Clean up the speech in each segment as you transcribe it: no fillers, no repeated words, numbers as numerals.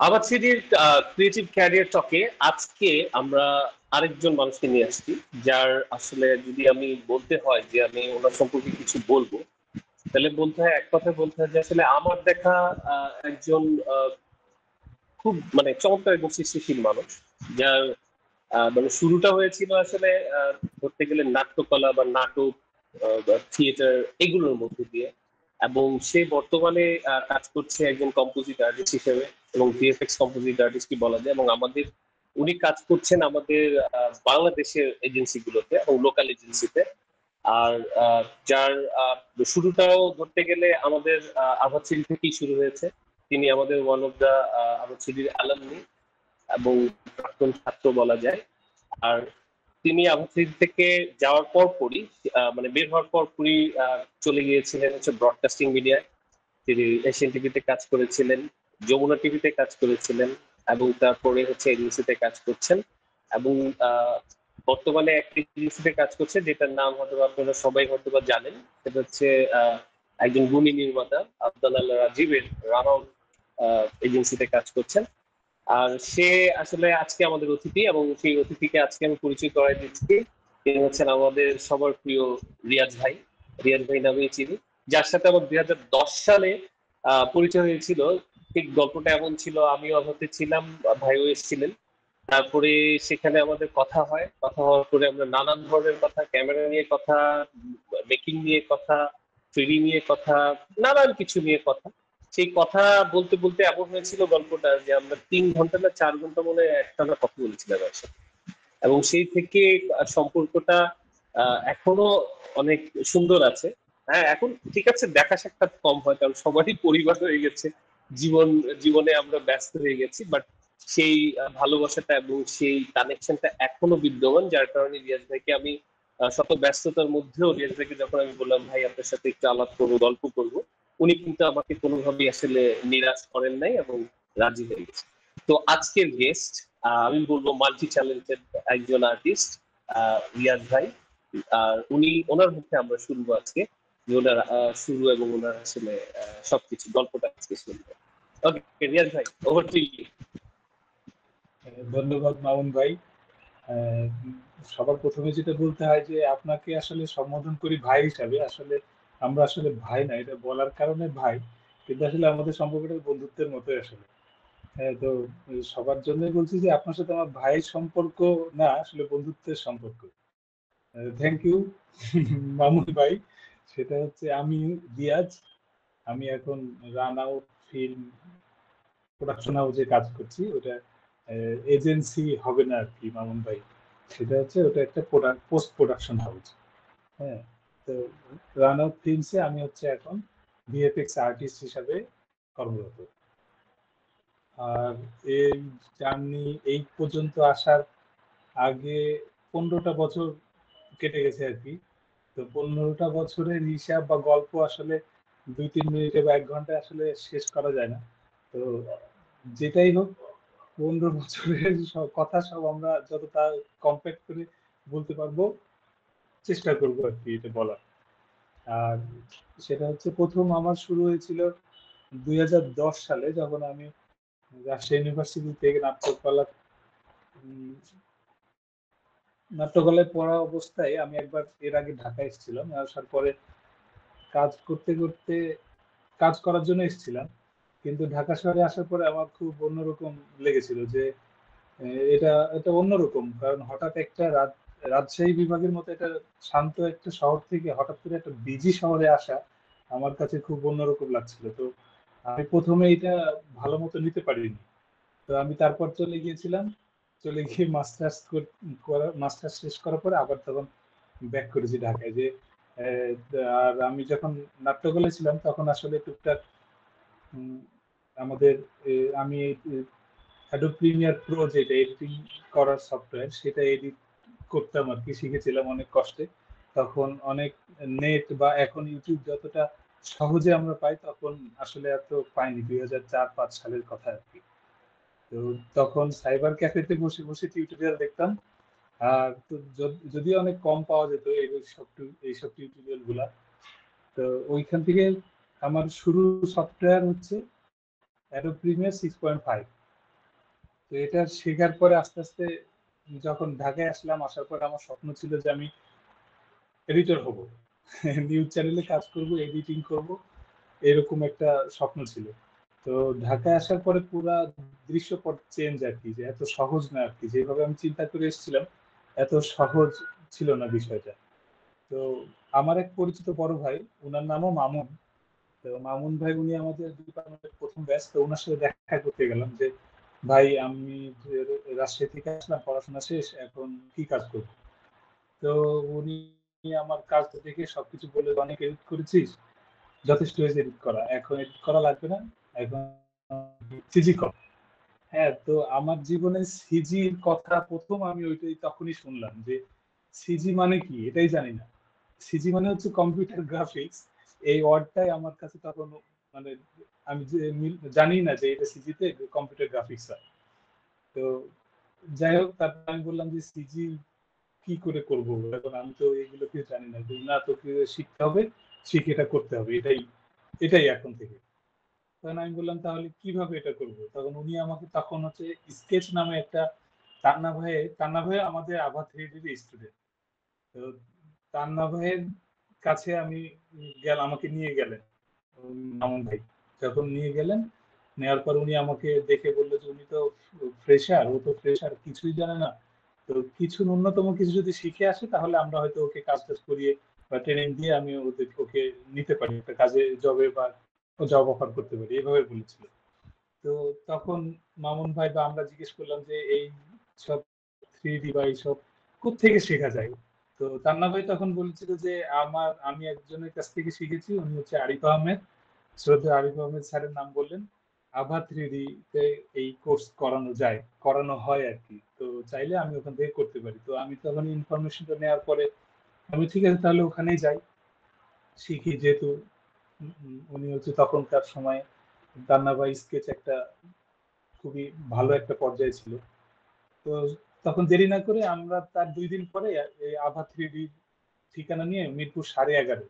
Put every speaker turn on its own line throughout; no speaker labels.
আবাদ সিটির creative career টকে আজকে আমরা আরেকজন মানুষকে নিয়ে আসছি, যার আসলে যদি আমি বলতে হয় যে আমি ওনার সম্পর্কে কিছু বলবো, তাহলে বলতে হয়, এক কথায় বলতে হয় যে আসলে আমার দেখা একজন খুব মানে চমৎকার এবং সৃষ্টিশীল মানুষ, যার মানে শুরুটা হয়েছিল আসলে ধরতে গেলে নাট্যকলা বা নাটক বা থিয়েটার এগুলোর মধ্যে দিয়ে, এবং সে বর্তমানে কাজ করছে একজন কম্পোজিট আর্টিস্ট হিসেবে, এবং ভিএফএক্স কম্পোজিট আর্টিস্ট কি বলা যায়। এবং আমাদের উনি কাজ করছেন আমাদের বাংলাদেশের এজেন্সিগুলোতে এবং লোকাল এজেন্সিতে। আর যার শুরুটাও ধরতে গেলে আমাদের আভাত সিটি থেকেই শুরু হয়েছে। তিনি আমাদের ওয়ান অফ দা আভাত সিটির অ্যালামনি এবং প্রাক্তন ছাত্র বলা যায়। আর তিনি আবুধাবি থেকে যাওয়ার পর পরই মানে বের হওয়ার পর পরই চলে গিয়েছিলেন হচ্ছে ব্রডকাস্টিং মিডিয়ায়। তিনি এশিয়ান টিভিতে কাজ করেছিলেন, যমুনা টিভিতে কাজ করেছিলেন, এবং তারপরে হচ্ছে এজেন্সিতে কাজ করছেন। এবং বর্তমানে একটা এজেন্সিতে কাজ করছে, যেটার নাম হয়তো আপনারা সবাই হয়তো বা জানেন। সেটা হচ্ছে একজন গুণী নির্মাতা আব্দুল্লাহ রাজীবের রানাউট এজেন্সিতে কাজ করছেন। আর সে আসলে আজকে আমাদের অতিথি, এবং সেই অতিথিকে আজকে আমি পরিচয় করাই দিচ্ছি। তিনি হচ্ছেন আমাদের সবার প্রিয় রিয়াজ ভাই। রিয়াজ ভাই নামে চিনি, যার সাথে আমার 2010 সালে পরিচয় হয়েছিল। ঠিক গল্পটা এমন ছিল, আমিও হতে ছিলাম, ভাইও এসেছিলেন। তারপরে সেখানে আমাদের কথা হয়, কথা হওয়ার পরে আমরা নানান ধরনের কথা, ক্যামেরা নিয়ে কথা, মেকিং নিয়ে কথা, থ্রিডি নিয়ে কথা, নানান কিছু নিয়ে কথা। সেই কথা বলতে বলতে এমন হয়েছিল গল্পটা যে আমরা 3 ঘন্টা না 4 ঘন্টা মনে হয় একটানা কথা বলেছিলাম একসাথে। এবং সেই থেকে সম্পর্কটা এখনো অনেক সুন্দর আছে। হ্যাঁ, এখন ঠিক আছে, দেখা সাক্ষাৎ কম হয়, কারণ সবারই পরিবার হয়ে গেছে, জীবন জীবনে আমরা ব্যস্ত হয়ে গেছি। বাট সেই ভালোবাসাটা এবং সেই কানেকশনটা এখনো বিদ্যমান, যার কারণে রিয়াজ ভাইকে আমি শত ব্যস্ততার মধ্যেও রিয়াজ ভাইকে যখন আমি বললাম ভাই আপনার সাথে একটু আলাপ করবো, গল্প করবো, উনি কিন্তু আমাকে কোনোভাবেই আসলে নিরাশ করেন নাই এবং রাজি হয়ে গেছে। তো আজকের গেস্ট আমি বলবো মাল্টি ট্যালেন্টেড একজন আর্টিস্ট, রিয়াজ ভাই। আর উনি ওনার মুখে আমরা শুনবো আজকে যে ওনার শুরু এবং ওনার আসলে সবকিছু গল্পটা আজকে শুনবো। ওকে রিয়াজ ভাই, ওভার টু ইউ।
ধন্যবাদ মামুন ভাই। সবার প্রথমে যেটা বলতে হয় যে আপনাকে আসলে সম্বোধন করি ভাই হিসাবে। আসলে আমরা আসলে ভাই না, এটা বলার কারণে ভাই, কিন্তু আসলে আমাদের সম্পর্কটা বন্ধুত্বের মতোই আসলে। তো সবার জন্যই বলছি যে আপনার সাথে আমার ভাইয়ের সম্পর্ক না, আসলে বন্ধুত্বের সম্পর্ক। থ্যাংক ইউ মামুন ভাই। সেটা হচ্ছে আমি রিয়াজ, আমি এখন রান আউট ফিল্ম প্রোডাকশন হাউসে কাজ করছি। ওটা এজেন্সি হবে না আর কি মামুন ভাই, সেটা হচ্ছে ওটা একটা পোস্ট প্রোডাকশন হাউস। হ্যাঁ, তো রান আউট ফিল্মসে আমি হচ্ছে এখন ভিএফএক্স আর্টিস্ট হিসাবে কর্মরত। আর এই জার্নি এই পর্যন্ত আসার আগে 15টা বছর কেটে গেছে আর কি। তো 15টা বছরের হিসাব বা গল্প আসলে 2-3 মিনিটে বা 1 ঘন্টায় আসলে শেষ করা যায় না। তো যেটাই হোক, 15 বছরের সব কথা সব আমরা যতটা কম্প্যাক্ট করে বলতে পারবো চেষ্টা করবো আর কি এটা বলার। আর সেটা হচ্ছে প্রথম আমার শুরু হয়েছিল 2010 সালে, যখন আমি রাজশাহী ইউনিভার্সিটি থেকে নাট্যকলায় পড়া অবস্থায় আমি একবার এর আগে ঢাকা এসেছিলাম। আসার পরে কাজ করতে করতে কাজ করার জন্য এসেছিলাম, কিন্তু ঢাকা শহরে আসার পরে আমার খুব অন্যরকম লেগেছিল যে এটা এটা অন্যরকম। কারণ হঠাৎ একটা রাজশাহী বিভাগের মতো একটা শান্ত একটা শহর থেকে হঠাৎ করে একটা বিজি শহরে আসা আমার কাছে খুব অন্যরকম লাগছিল। তো আমি প্রথমে এটা ভালো মতো নিতে পারিনি। তো আমি তারপর চলে গিয়েছিলাম, চলে গিয়ে মাস্টার্স শেষ করার পরে আবার তখন ব্যাক করেছি ঢাকায়। যে আর আমি যখন নাট্যকলায় ছিলাম তখন আসলে টুকটাক আমাদের আমি অ্যাডোব প্রিমিয়ার প্রো, যেটা এডিটিং করার সফটওয়্যার, সেটা এডিট করতাম আর কি, শিখেছিলাম অনেক কষ্টে। তখন অনেক নেট বা এখন ইউটিউব যতটা সহজে আমরা পাই তখন আসলে এত পাইনি, 2004-05 সালের কথা আর কি। তো তখন সাইবার ক্যাফেতে বসে বসে টিউটোরিয়াল দেখতাম। আর তো যদিও অনেক কম পাওয়া যেত এইসব টিউটোরিয়াল গুলা। তো ওইখান থেকে আমার শুরু সফটওয়্যার হচ্ছে অ্যাডোব প্রিমিয়ার 6.5। তো এটা শেখার পরে আস্তে আস্তে যখন ঢাকায় আসলাম, আসার পরে আমার স্বপ্ন ছিল যে আমি এডিটর হব, নিউজ চ্যানেলে কাজ করব, এডিটিং করব, এরকম একটা স্বপ্ন ছিল। তো ঢাকায় আসার পরে পুরা দৃশ্যপট চেঞ্জ আর কি, যে এত সহজ না আর কি, যেভাবে আমি চিন্তা করে এসেছিলাম এত সহজ ছিল না বিষয়টা। তো আমার এক পরিচিত বড় ভাই, ওনার নামও মামুন। তো মামুন ভাই উনি আমাদের ডিপার্টমেন্টের প্রথম ব্যাচ। তো ওনার সাথে দেখা করতে গেলাম যে ভাই আমি রাজশাহী থেকে আসলাম, পড়াশোনা শেষ, এখন কি কাজ করব। তো উনি আমার কাজ দেখে সবকিছু বলে, অনেক এডিট করেছিস, যথেষ্ট হয়েছে এডিট করা, এখন এডিট করা লাগবে না, এখন সিজি কর। হ্যাঁ, তো আমার জীবনে সিজির কথা প্রথম আমি ওইটাই তখনই শুনলাম যে সিজি মানে কি এটাই জানি না। সিজি মানে হচ্ছে কম্পিউটার গ্রাফিক্স। এই ওয়ার্ডটাই আমার কাছে তখন মানে আমি যে জানি না যে এটা সিজিতে কম্পিউটার গ্রাফিক্স হয়। তো যাই হোক, তারপর আমি বললাম যে সিজি কি করে করব, এখন আমি তো এগুলো কিছু জানি না। না, তোকে শিখতে হবে, শিখে এটা করতে হবে, এটাই এটাই এখন থেকে। তখন আমি বললাম তাহলে কিভাবে এটা করব। তখন উনি আমাকে তখন হচ্ছে স্কেচ নামে একটা, তান্না ভাই আমাদের আভা 3D স্টুডেন্ট। তো তান্না ভাইয়ের কাছে আমি আমাকে নিয়ে গেলেন মামুন ভাই। যখন নিয়ে গেলেন, নেওয়ার পর উনি আমাকে দেখে বললো যে উনি তো ফ্রেশার, ও তো ফ্রেশার, কিছুই জানে না। তো কিছু ন্যূনতম কিছু যদি শিখে আসে তাহলে আমরা হয়তো ওকে কাজ টাজ করিয়ে বা ট্রেনিং দিয়ে আমি ওকে নিতে পারি, একটা কাজে জবে বা জব অফার করতে পারি, এইভাবে বলেছিল। তো তখন মামুন ভাই বা আমরা জিজ্ঞেস করলাম যে এই সব 3D বা এইসব কোত্থেকে শেখা যায়। তো তান্না ভাই তখন বলেছিল যে আমি একজনের কাছ থেকে শিখেছি, উনি হচ্ছে আরিফ আহমেদ, শ্রদ্ধেয় আরিফ আহমেদ স্যারের নাম বললেন। আভা 3D তে এই কোর্স করানো যায়, করানো হয় আর কি। তো চাইলে আমি ওখান থেকে করতে পারি। তো আমি তখন ইনফরমেশনটা নেওয়ার পরে আমি ঠিক আছে তাহলে ওখানেই যাই, শিখি। যেহেতু উনি হচ্ছে তখনকার সময় তান্না ভাই স্কেচ একটা খুবই ভালো একটা পর্যায়ে ছিল। তো তখন দেরি না করে আমরা তার 2 দিন পরে এই আভা 3D ঠিকানা নিয়ে মিরপুর 11:30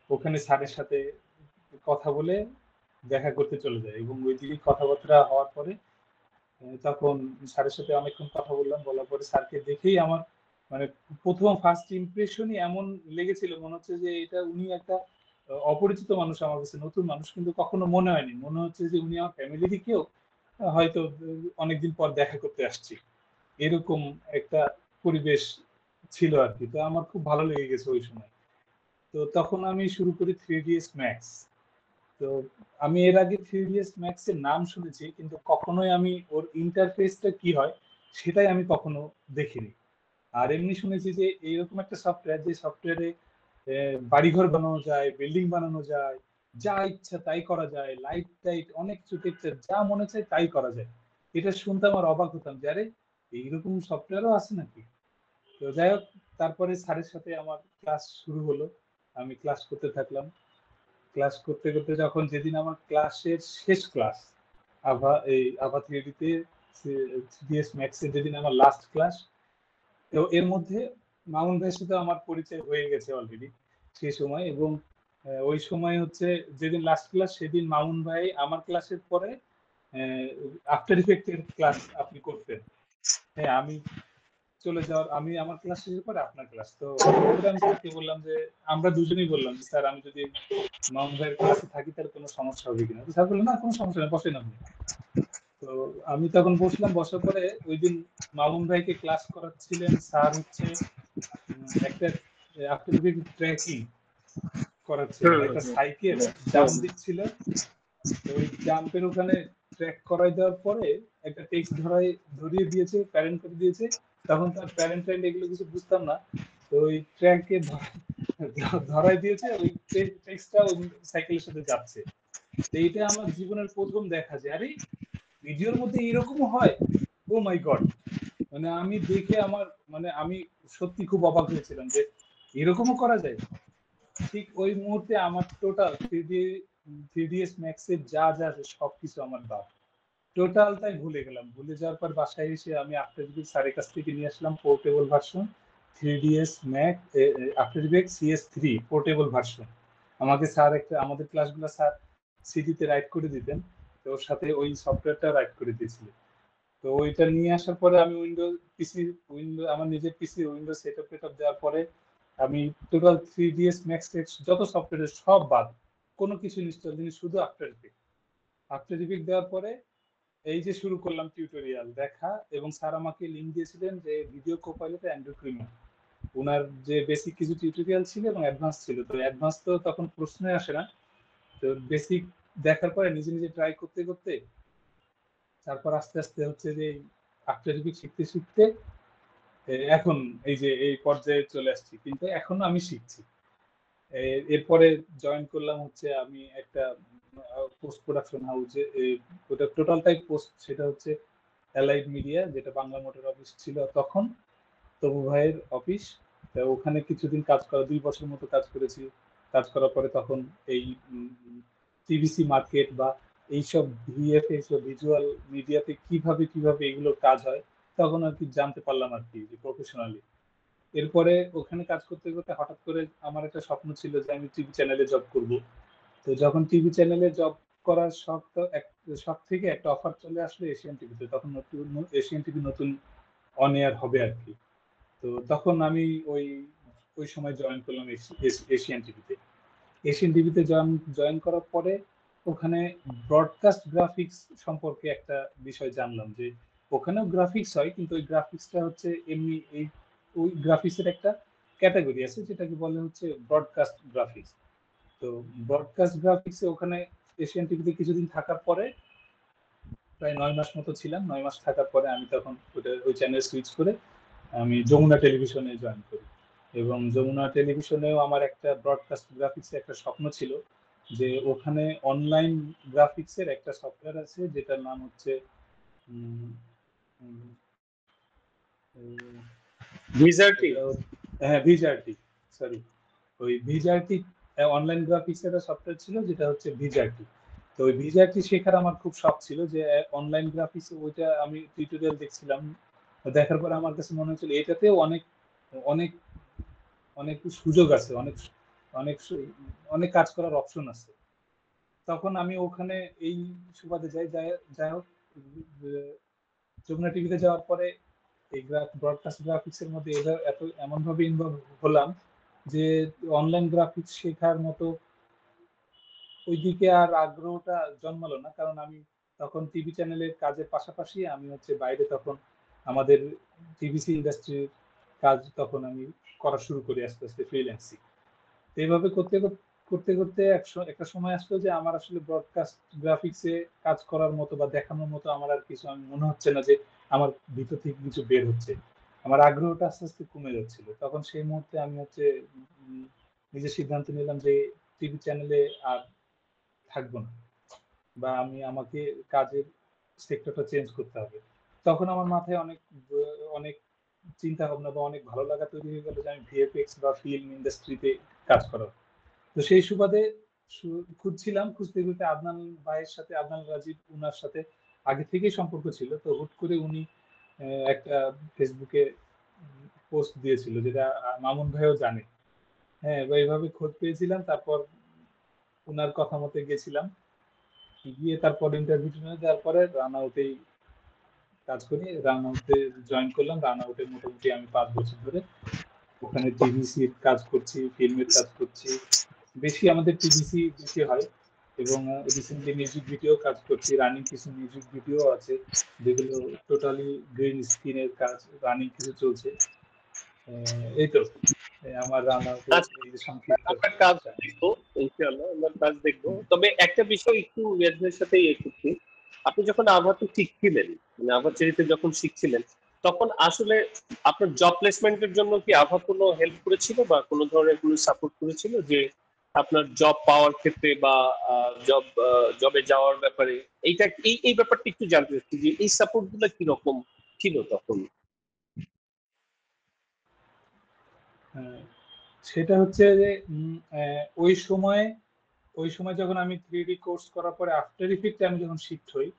ওখানে স্যারের সাথে কথা বলে দেখা করতে চলে যায়। এবং ওই দিনই কথাবার্তা হওয়ার পরে তখন স্যারের সাথে অনেকক্ষণ কথা বললাম, বলার পরে স্যারকে দেখেই আমার মানে প্রথম ফার্স্ট ইমপ্রেশনই এমন লেগেছিল, মনে হচ্ছে যে এটা উনি একটা অপরিচিত মানুষ আমার কাছে, নতুন মানুষ, কিন্তু কখনো মনে হয়নি, মনে হচ্ছে যে উনি আমার ফ্যামিলিরই কেউ, হয়তো অনেকদিন পর দেখা করতে আসছি, এরকম একটা পরিবেশ ছিল আর কি। তো আমার খুব ভালো লেগে গেছে ওই সময়। তো তখন আমি শুরু করি 3ds ম্যাক্স। তো আমি এর আগে 3ds ম্যাক্স এর নাম শুনেছি, কিন্তু কখনোই আমি ওর ইন্টারফেসটা কি হয় সেটাই আমি কখনো দেখিনি। আর এমনি শুনেছি যে এইরকম একটা সফটওয়্যার, যে সফটওয়্যারে বাড়িঘর বানানো যায়, বিল্ডিং বানানো যায়, যা ইচ্ছা তাই করা যায়, লাইট টাইট অনেক কিছু টেক্সচার যা মনে চায় তাই করা যায়। এটা শুনতাম আর অবাক হতাম যে আরে এইরকম সফটওয়্যারও আছে নাকি। তো যাই হোক, তারপরে স্যারের সাথে আমার ক্লাস শুরু হলো, আমি ক্লাস করতে থাকলাম। ক্লাস করতে করতে যখন যেদিন আমার ক্লাসের শেষ ক্লাস, আভা 3D-তে 3ds ম্যাক্স এর যেদিন আমার লাস্ট ক্লাস, তো এর মধ্যে মামুন ভাইয়ের সাথে আমার পরিচয় হয়ে গেছে অলরেডি সেই সময়। এবং ওই সময় হচ্ছে যেদিন লাস্ট ক্লাস সেদিন মামুন ভাই আমার ক্লাসের পরে আফটার ইফেক্ট এর ক্লাস আপনি করতেন। হ্যাঁ, আমি আমার ক্লাস শেষের পরে আপনার ক্লাস। তো হঠাৎ করে আমি স্যারকে বললাম যে আমরা দুজনেই বললাম যে স্যার আমি যদি মামুন ভাইয়ের ক্লাসে থাকি তাহলে কোনো সমস্যা হবে কিনা। তো স্যার বললেন না, কোনো সমস্যা নেই, বসেন আপনি। তো আমি তখন বসলাম, বসার পরে ওই দিন মামুন ভাইকে ক্লাস করাচ্ছিলেন স্যার হচ্ছে একটা আফটার ইফেক্ট ট্র্যাকিং করাচ্ছিলেন, একটা সাইকেল জাম্প দিচ্ছিল। তো ওই জাম্পের ওখানে ট্র্যাক করাই দেওয়ার পরে একটা টেক্সট ধরিয়ে দিয়েছে, প্যারেন্ট করে দিয়েছে। তখন তার প্যারেন্ট এগুলো কিছু বুঝতাম না। তো ওই ট্র্যাককে ধরাই দিয়েছে, ওই টেক্সটটা ওই সাইকেলের সাথে যাচ্ছে। তো এইটা আমার জীবনের প্রথম দেখা যায় আরে ভিডিওর মধ্যে এরকমও হয়। ও মাই গড, মানে আমি দেখে আমার মানে আমি সত্যি খুব অবাক হয়েছিলাম যে এরকমও করা যায়। ঠিক ওই মুহূর্তে আমার টোটাল 3ds ম্যাক্স এর যা যা আছে সবকিছু আমার বাদ, টোটালটাই ভুলে গেলাম। ভুলে যাওয়ার পর বাসায় এসে আমি আফটার ইফেক্ট স্যারের কাছ থেকে নিয়ে আসলাম portable version 3ds max after effect CS3 portable version. আমাকে স্যার একটা, আমাদের ক্লাসগুলো স্যার সিডিতে রাইট করে দিতেন, তো ওর সাথে ওই সফটওয়্যারটা রাইট করে দিয়েছিল। তো ওইটা নিয়ে আসার পরে আমি আমার নিজের পিসি উইন্ডোজ সেটআপ দেওয়ার পরে আমি টোটাল 3ds Max যত সফটওয়্যার সব বাদ, কোনো কিছু ইনস্টল দিইনি, শুধু আফটার ইফেক্ট দেওয়ার পরে এই যে শুরু করলাম টিউটোরিয়াল দেখা। এবং স্যার আমাকে লিংক দিয়েছিলেন যে ভিডিও কোপাইলট অ্যান্ড্রু প্রিমিয়ার, ওনার যে বেসিক কিছু টিউটোরিয়াল ছিল এবং অ্যাডভান্স ছিল। তো অ্যাডভান্স তো তখন প্রশ্নই আসে না, তো বেসিক দেখার পরে নিজে নিজে ট্রাই করতে করতে তারপর আস্তে আস্তে হচ্ছে যে আফটার ইফেক্ট শিখতে শিখতে এখন এই যে এই পর্যায়ে চলে আসছি, কিন্তু এখনো আমি শিখছি। এরপরে জয়েন করলাম হচ্ছে আমি একটা পোস্ট প্রোডাকশন হাউসে, ওটা টোটাল টাইপ পোস্ট, সেটা হচ্ছে অ্যালাইড মিডিয়া, যেটা বাংলা মোটর অফিস ছিল তখন, তবু ভাইয়ের অফিস। তা ওখানে কিছুদিন কাজ করা, 2 বছর মতো কাজ করেছি। কাজ করার পরে তখন এই টিভিসি মার্কেট বা এইসব ভিএফএক্স বা ভিজুয়াল মিডিয়াতে কিভাবে কিভাবে এগুলোর কাজ হয় তখন আর কি জানতে পারলাম আর কি, যে প্রফেশনালি। এরপরে ওখানে কাজ করতে করতে হঠাৎ করে আমার একটা স্বপ্ন ছিল যে আমি টিভি চ্যানেলে জব করব। তো যখন টিভি চ্যানেলে জব করার শখ থেকে একটা অফার চলে আসলো এশিয়ান টিভিতে, তখন নতুন এশিয়ান টিভি নতুন অন এয়ার হবে আর কি। তো তখন আমি ওই ওই সময় জয়েন করলাম এশিয়ান টিভিতে। এশিয়ান টিভিতে জয়েন করার পরে ওখানে ব্রডকাস্ট গ্রাফিক্স সম্পর্কে একটা বিষয় জানলাম, যে ওখানেও গ্রাফিক্স হয়, কিন্তু ওই গ্রাফিক্সটা হচ্ছে এমনি এই ওই গ্রাফিক্সের একটা ক্যাটাগরি আছে যেটাকে বলে হচ্ছে ব্রডকাস্ট গ্রাফিক্স। তো ব্রডকাস্ট গ্রাফিক্সে ওখানে এশিয়ান টিভিতে কিছুদিন থাকার পরে, প্রায় 9 মাস মতো ছিলাম, 9 মাস থাকার পরে আমি তখন ওই চ্যানেল সুইচ করে আমি যমুনা টেলিভিশনে জয়েন করি। এবং যমুনা টেলিভিশনেও আমার একটা ব্রডকাস্ট গ্রাফিক্সের একটা স্বপ্ন ছিল, যে ওখানে অনলাইন গ্রাফিক্সের একটা সফটওয়্যার আছে যেটার নাম হচ্ছে
ভিজারটি।
হ্যাঁ ভিজারটি, সরি, ওই ভিজারটি অনলাইন গ্রাফিক্স একটা সফটওয়্যার ছিল যেটা হচ্ছে ভিজারটি। তো ওই ভিজারটি শেখার আমার খুব শখ ছিল, যে অনলাইন গ্রাফিক্স ওইটা আমি টিউটোরিয়াল দেখছিলাম, দেখার পরে আমার কাছে মনে হচ্ছিল এটাতেও অনেক অনেক অনেক সুযোগ আছে, অনেক অনেক অনেক কাজ করার অপশন আছে। তখন আমি ওখানে এই সুবাদে যাই হোক, যমুনা টিভিতে যাওয়ার পরে এই ব্রডকাস্ট গ্রাফিক্স এর মধ্যে এত এমন ভাবে ইনভলভ হলাম যে অনলাইন গ্রাফিক্স শেখার মতো ওইদিকে আর আগ্রহটা জন্মালো না। কারণ আমি তখন টিভি চ্যানেলের কাজের পাশাপাশি আমি হচ্ছে বাইরে তখন আমাদের টিভিসি ইন্ডাস্ট্রির কাজ তখন আমি করা শুরু করি আস্তে আস্তে ফ্রিল্যান্সিং। এইভাবে করতে করতে করতে একটা সময় আসলো যে আমার আসলে ব্রডকাস্ট গ্রাফিক্সে কাজ করার মতো বা দেখানোর মতো আমার আর কিছু আমি মনে হচ্ছে না যে আমার ভিতর থেকে কিছু বের হচ্ছে। আমার আগ্রহটা আস্তে আস্তে কমে যাচ্ছিল। তখন সেই মুহূর্তে আমি হচ্ছে নিজের সিদ্ধান্ত নিলাম যে টিভি চ্যানেলে আর থাকবো না, বা আমাকে কাজের সেক্টরটা চেঞ্জ করতে হবে। তখন আমার মাথায় অনেক অনেক চিন্তা ভাবনা বা অনেক ভালো লাগা তৈরি হয়ে গেল যে আমি ভিএফএক্স বা ফিল্ম ইন্ডাস্ট্রিতে কাজ করার। তো সেই সুবাদে খুঁজছিলাম, খুঁজতে খুঁজতে আদনান ভাইয়ের সাথে, আদনান রাজীব, উনার সাথে আগে থেকেই সম্পর্ক ছিল। তো হুট করে উনি একটা ফেসবুকে পোস্ট দিয়েছিল, যেটা মামুন ভাইও জানে। হ্যাঁ, এইভাবে খোঁজ পেয়েছিলাম, তারপর উনার কথা মতো গেছিলাম, গিয়ে তারপর ইন্টারভিউ দেওয়ার পরে রান আউটেই কাজ করি, রান আউটে জয়েন করলাম। রান আউটে মোটামুটি আমি 5 বছর ধরে ওখানে টিভিসির কাজ করছি, ফিল্মের কাজ করছি। বেশি আমাদের টিভিসি বেশি হয়। এবং রিসেন্টলি মিউজিক ভিডিও কাজ করছি, রানিং কিছু মিউজিক ভিডিও আছে যেগুলো টোটালি গ্রিন স্ক্রিনের কাজ, রানিং কিছু চলছে। এই তো আমার রান আউটের
আচ্ছা,
এই যে সংক্ষিপ্ত।
আপনার কাজ দেখবো, ইনশাআল্লাহ আমরা কাজ দেখবো। তবে একটা বিষয় একটু রিয়াজের সাথে করছি, আপনি যখন আভাতে শিখছিলেন, মানে আভা চেরিতে যখন শিখছিলেন, তখন আসলে আপনার জব প্লেসমেন্টের জন্য কি আভা কোনো হেল্প করেছিল বা কোনো ধরনের কোনো সাপোর্ট করেছিল, যে আপনার জব পাওয়ার ক্ষেত্রে বা জবে যাওয়ার ব্যাপারে? এইটা এই ব্যাপারটা একটু জানতে চাচ্ছি, যে এই সাপোর্ট গুলো কিরকম ছিল তখন?
সেটা হচ্ছে যে ওই সময় যখন আমি 3D কোর্স করার পরে আফটার ইফেক্টে আমি যখন শিফট হই,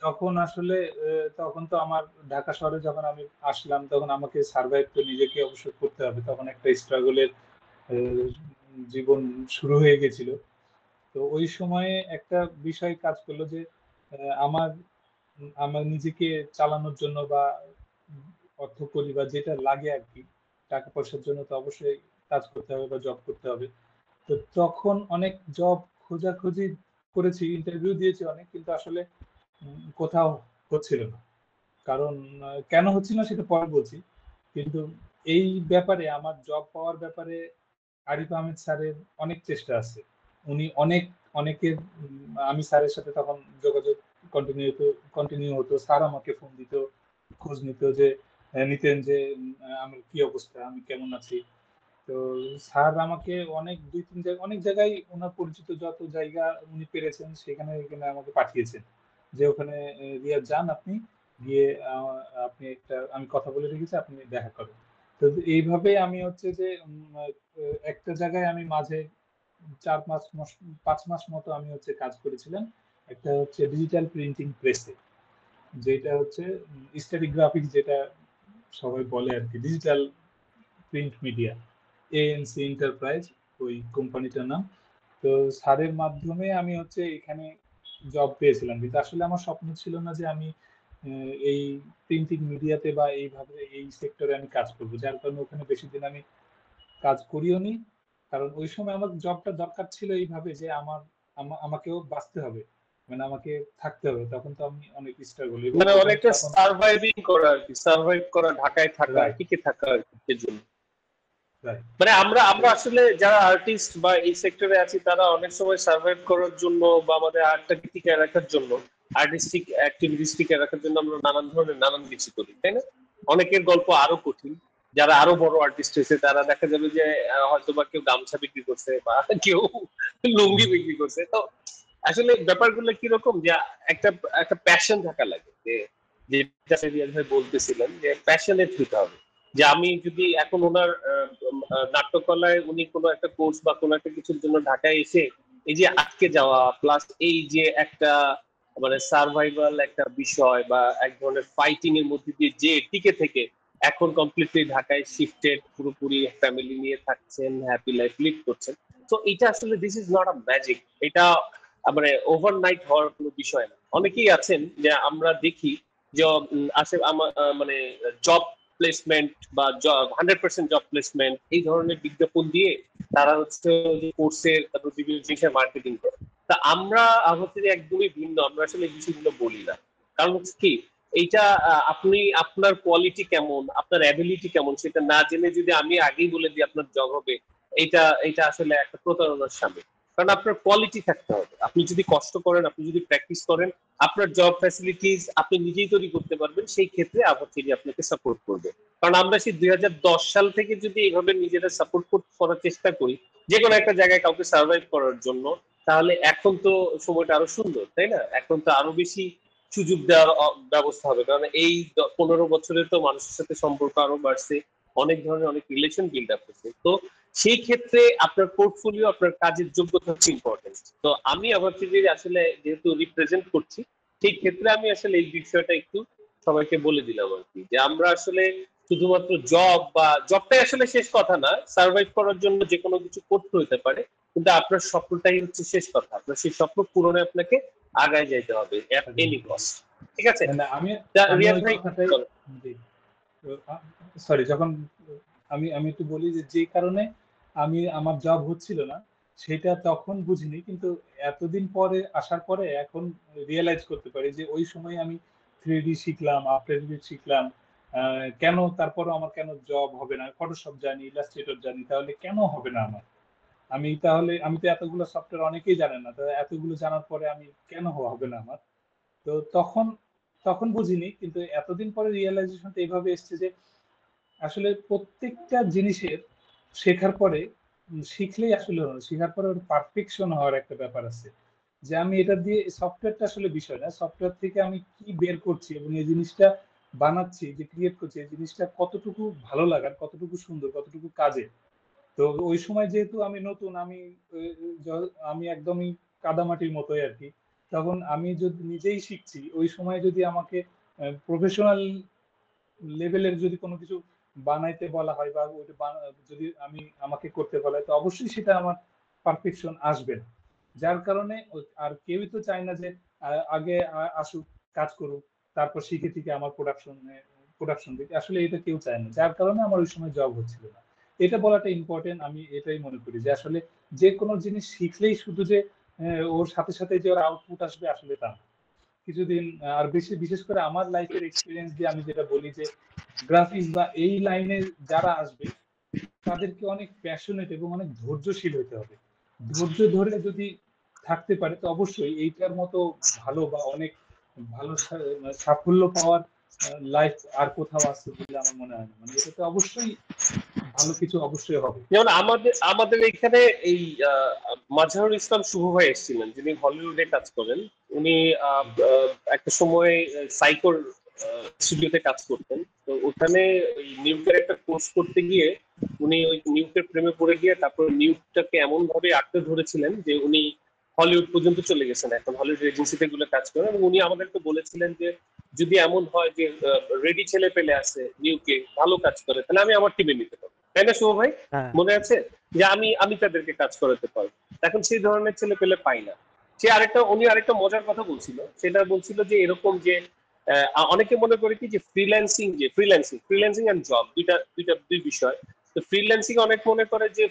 তখন আসলে তখন তো আমার ঢাকা শহরে যখন আমি আসলাম, তখন আমাকে সার্ভাইভ তো নিজেকে অবশ্যই করতে হবে। তখন একটা স্ট্রাগলের জীবন শুরু হয়ে গেছিল। তো ওই সময়ে একটা বিষয় কাজ করলো যে আমার আমার নিজেকে চালানোর জন্য বা অর্থ করি বা যেটা লাগে আর কি, টাকা পয়সার জন্য তো অবশ্যই কাজ করতে হবে বা জব করতে হবে। তো তখন অনেক জব খোঁজাখুঁজি করেছি, ইন্টারভিউ দিয়েছি অনেক, কিন্তু আসলে কোথাও হচ্ছিল না। কারণ কেন হচ্ছিল না সেটা পরে বলছি। কিন্তু এই ব্যাপারে আমার জব পাওয়ার ব্যাপারে আরিফ আহমেদ স্যারের অনেক চেষ্টা আছে। উনি অনেকের আমি স্যারের সাথে তখন যোগাযোগ কন্টিনিউ হতো। স্যার আমাকে ফোন দিত, খোঁজ নিত যে নিতেন যে আমার কি অবস্থা, আমি কেমন আছি। তো স্যার আমাকে অনেক ২-৩ জায়গায়, অনেক জায়গায় উনার পরিচিত যত জায়গা উনি পেরেছেন সেখানে এখানে আমাকে পাঠিয়েছেন। যে ওখানে রিয়াদ যান আপনি, গিয়ে আপনি আমি কথা বলে রেখেছি, আপনি দেখা করেন। তো এইভাবে আমি হচ্ছে যে একটা জায়গায় আমি মাঝে ৫ মাস মতো আমি হচ্ছে কাজ করেছিলাম। একটা হচ্ছে ডিজিটাল প্রিন্টিং প্রেসে। যেটা হচ্ছে স্ট্যাটিগ্রাফিক, যেটা সবাই বলে আরকি, digital print media, ANC enterprise ওই কোম্পানিটার নাম। তো স্যারের মাধ্যমে আমি হচ্ছে এখানে জব পেয়েছিলাম, কিন্তু আসলে আমার স্বপ্ন ছিল না যে আমি এই প্রিন্টিং মিডিয়াতে বা এইভাবে এই সেক্টরে আমি কাজ করব। যার কারণে ওখানে বেশি দিন আমি কাজ করিও নি। কারণ ওই সময় আমার জবটা দরকার ছিল এইভাবে যে আমাকেও বাঁচতে হবে, মানে আমাকে থাকতে হবে। তখন তো আমি অনেক স্ট্রাগল
মানে
এবং
অনেকটা
তখন
সার্ভাইভিং করা আর কি, সার্ভাইভ করা, ঢাকায় থাকা,
রাইট,
টিকে থাকা আর কি এর জন্য।
রাইট।
মানে আমরা
তো
আমরা আসলে যারা আর্টিস্ট বা এই সেক্টরে আছি তারা অনেক সময় সার্ভাইভ করার জন্য বা আমাদের আর্টটাকে টিকে রাখার জন্য, আর্টিস্টিক অ্যাক্টিভিটিস টিকে রাখার জন্য আমরা নানান ধরনের নানান কিছু করি, তাই না? অনেকের গল্প আরো কঠিন। যারা আরো বড় আর্টিস্ট হয়েছে তারা দেখা যাবে যে হয়তো বা কেউ গামছা বিক্রি করছে বা কেউ লুঙ্গি বিক্রি করছে। তো আসলে ব্যাপারগুলো কিরকম যে একটা একটা প্যাশন থাকা লাগে, যে যেটা রিয়াজ ভাই বলতেছিলেন যে প্যাশনেট হতে হবে। যে আমি যদি এখন ওনার নাট্যকলায় উনি কোনো একটা কোর্স বা কোনো একটা কিছুর জন্য ঢাকায় এসে এই যে আটকে যাওয়া, প্লাস এই যে একটা মানে সার্ভাইভাল একটা বিষয় বা এক ধরনের ফাইটিং এর মধ্যে দিয়ে যে টিকে থেকে এখন কমপ্লিটলি ঢাকায় শিফটেড, পুরোপুরি ফ্যামিলি নিয়ে থাকছেন, হ্যাপি লাইফ লিড করছেন। তো এটা আসলে this is not a magic. এটা মানে ওভারনাইট হওয়ার কোনো বিষয় না। অনেকেই আছেন যে আমরা দেখি যে মানে জব প্লেসমেন্ট বা 100% জব প্লেসমেন্ট এই ধরনের বিজ্ঞাপন দিয়ে তারা হচ্ছে কোর্সের, তারপর বিভিন্ন জিনিসের মার্কেটিং করে। তা আমরা হচ্ছে যে একদমই ভিন্ন, আমরা আসলে এই বিষয়গুলো বলি না। কারণ হচ্ছে কি, এইটা আপনি আপনার কোয়ালিটি কেমন, আপনার অ্যাবিলিটি কেমন সেটা না জেনে যদি আমি আগেই বলে দিই আপনার জব হবে, এটা এটা আসলে একটা প্রতারণার সামিল। কারণ আপনার কোয়ালিটি থাকতে হবে। আপনি যদি কষ্ট করেন, আপনি যদি প্র্যাকটিস করেন, আপনার জব ফ্যাসিলিটিস আপনি নিজেই তৈরি করতে পারবেন, সেই ক্ষেত্রে আবার আপনাকে সাপোর্ট করবে। কারণ আমরা সেই 2010 সাল থেকে যদি এইভাবে নিজেরা সাপোর্ট করার চেষ্টা করি যে কোনো একটা জায়গায় কাউকে সার্ভাইভ করার জন্য, তাহলে এখন তো সময়টা আরো সুন্দর, তাই না? এখন তো আরো বেশি সুযোগ দেওয়ার ব্যবস্থা হবে। কারণ এই 15 বছরে তো মানুষের সাথে সম্পর্ক আরো বাড়ছে, অনেক ধরনের অনেক রিলেশন বিল্ড আপ হচ্ছে। তো সেই ক্ষেত্রে আপনার পোর্টফোলিও, আপনার কাজের যোগ্যতা হচ্ছে ইম্পর্টেন্ট। তো আমি আবার যে আসলে যেহেতু রিপ্রেজেন্ট করছি, সেই ক্ষেত্রে আমি আসলে এই বিষয়টা একটু সবাইকে বলে দিলাম আর কি, যে আমরা আসলে শুধুমাত্র জব বা জবটাই আসলে শেষ কথা না, সার্ভাইভ করার জন্য যে কোনো কিছু করতে হতে পারে, কিন্তু আপনার স্বপ্নটাই হচ্ছে শেষ কথা। আপনার সেই স্বপ্ন পূরণে আপনাকে আগায় যেতে হবে এট এনি কস্ট। ঠিক আছে?
না, আমি আমি
রিয়াজ
ওই
ভাই
কথাটাই,
বলেন।
জি, সরি, যখন আমি একটু বলি যে যে কারণে আমি আমার জব হচ্ছিল না সেটা তখন বুঝিনি, কিন্তু এতদিন পরে আসার পরে এখন রিয়েলাইজ করতে পারি যে ওই সময় আমি 3D শিখলাম, আফটার ইফেক্ট শিখলাম, কেন তারপরও আমার কেন জব হবে না? ফটোশপ জানি, ইলাস্ট্রেটর জানি, তাহলে কেন হবে না আমার? আমি তো এতগুলো সফটওয়্যার, অনেকেই জানে না, তো এতগুলো জানার পরে আমি কেন হবে না আমার? তো তখন তখন বুঝিনি, কিন্তু এতদিন পরে রিয়েলাইজেশনটা এইভাবে এসছে যে আসলে প্রত্যেকটা জিনিসের শেখার পরে শিখলেই আসলে হলো না। শেখার পরে ওর পারফেকশন হওয়ার একটা ব্যাপার আছে। যে আমি এটা দিয়ে সফটওয়্যারটা আসলে বিষয় না। সফটওয়্যার থেকে আমি কি বের করছি এবং এই জিনিসটা বানাচ্ছি, যে ক্রিয়েট করছি, এই জিনিসটা কতটুকু ভালো লাগার, কতটুকু সুন্দর, কতটুকু কাজের। তো ওই সময় যেহেতু আমি নতুন, আমি একদমই কাদামাটির মতোই আরকি। তখন আমি যদি নিজেই শিখছি, ওই সময় যদি আমাকে প্রফেশনাল লেভেলের যদি কোনো কিছু বানাইতে বলা হয় বা ওইটা যদি আমাকে করতে বলা হয়, তো অবশ্যই সেটা আমার পারফেকশন আসবে না। যার কারণে আর কেউই তো চায় না যে আগে আসুক, কাজ করুক। তারপর শিখে থেকে আমার প্রোডাকশন দিতে, আসলে এটা কেউ চায় না, যার কারণে আমার ওই সময় জব হচ্ছিল না। এটা বলাটা ইম্পর্টেন্ট, আমি এটাই মনে করি যে আসলে যে কোনো জিনিস শিখলেই শুধু যে ওর সাথে সাথে যে ওর আউটপুট আসবে, আসলে তা না। কিছুদিন আর বিশেষ করে আমার লাইফের এক্সপিরিয়েন্স দিয়ে আমি যেটা বলি যে গ্রাফিক্স বা এই লাইনে যারা আসবে তাদেরকে অনেক প্যাশনেট এবং অনেক ধৈর্যশীল হতে হবে। ধৈর্য ধরে যদি থাকতে পারে তো অবশ্যই এইটার মতো ভালো বা অনেক ভালো সাফল্য পাওয়ার লাইফ আর কোথাও আছে বলে আমার মনে হয় না। মানে এটাতে অবশ্যই ভালো কিছু অবশ্যই হবে।
যেমন আমাদের আমাদের এখানে এই মাজহারুল ইসলাম শুভ ভাই এসেছিলেন, যিনি হলিউডে কাজ করেন। উনি একটা সময় সাইকোর স্টুডিওতে কাজ করতেন। তো ওখানে ওই নিউকের একটা কোর্স করতে গিয়ে উনি ওই নিউকের প্রেমে পড়ে গিয়ে তারপর নিউকটাকে এমন ভাবে আঁকড়ে ধরেছিলেন যে উনি হলিউড পর্যন্ত চলে গেছেন, এখন হলিউড এজেন্সিতে গুলো কাজ করেন। এবং উনি আমাদেরকে বলেছিলেন যে যদি এমন হয় যে রেডি ছেলে পেলে আছে নিউকে ভালো কাজ করে, তাহলে আমি আমার টিমে নিতে পারবো, তাই না শুভ ভাই?
হ্যাঁ,
মনে আছে যে আমি আমি তাদেরকে কাজ করাতে পারবো। এখন সেই ধরনের ছেলে পেলে পাই না। উনি আরেকটা মজার কথা বলছিল, সেটা বলছিল যে এরকম যে অনেকে মনে করে কি যে ফ্রিল্যান্সিং এন্ড জব দুই বিষয়। তো ফ্রিল্যান্সিং অনেক মনে করে যে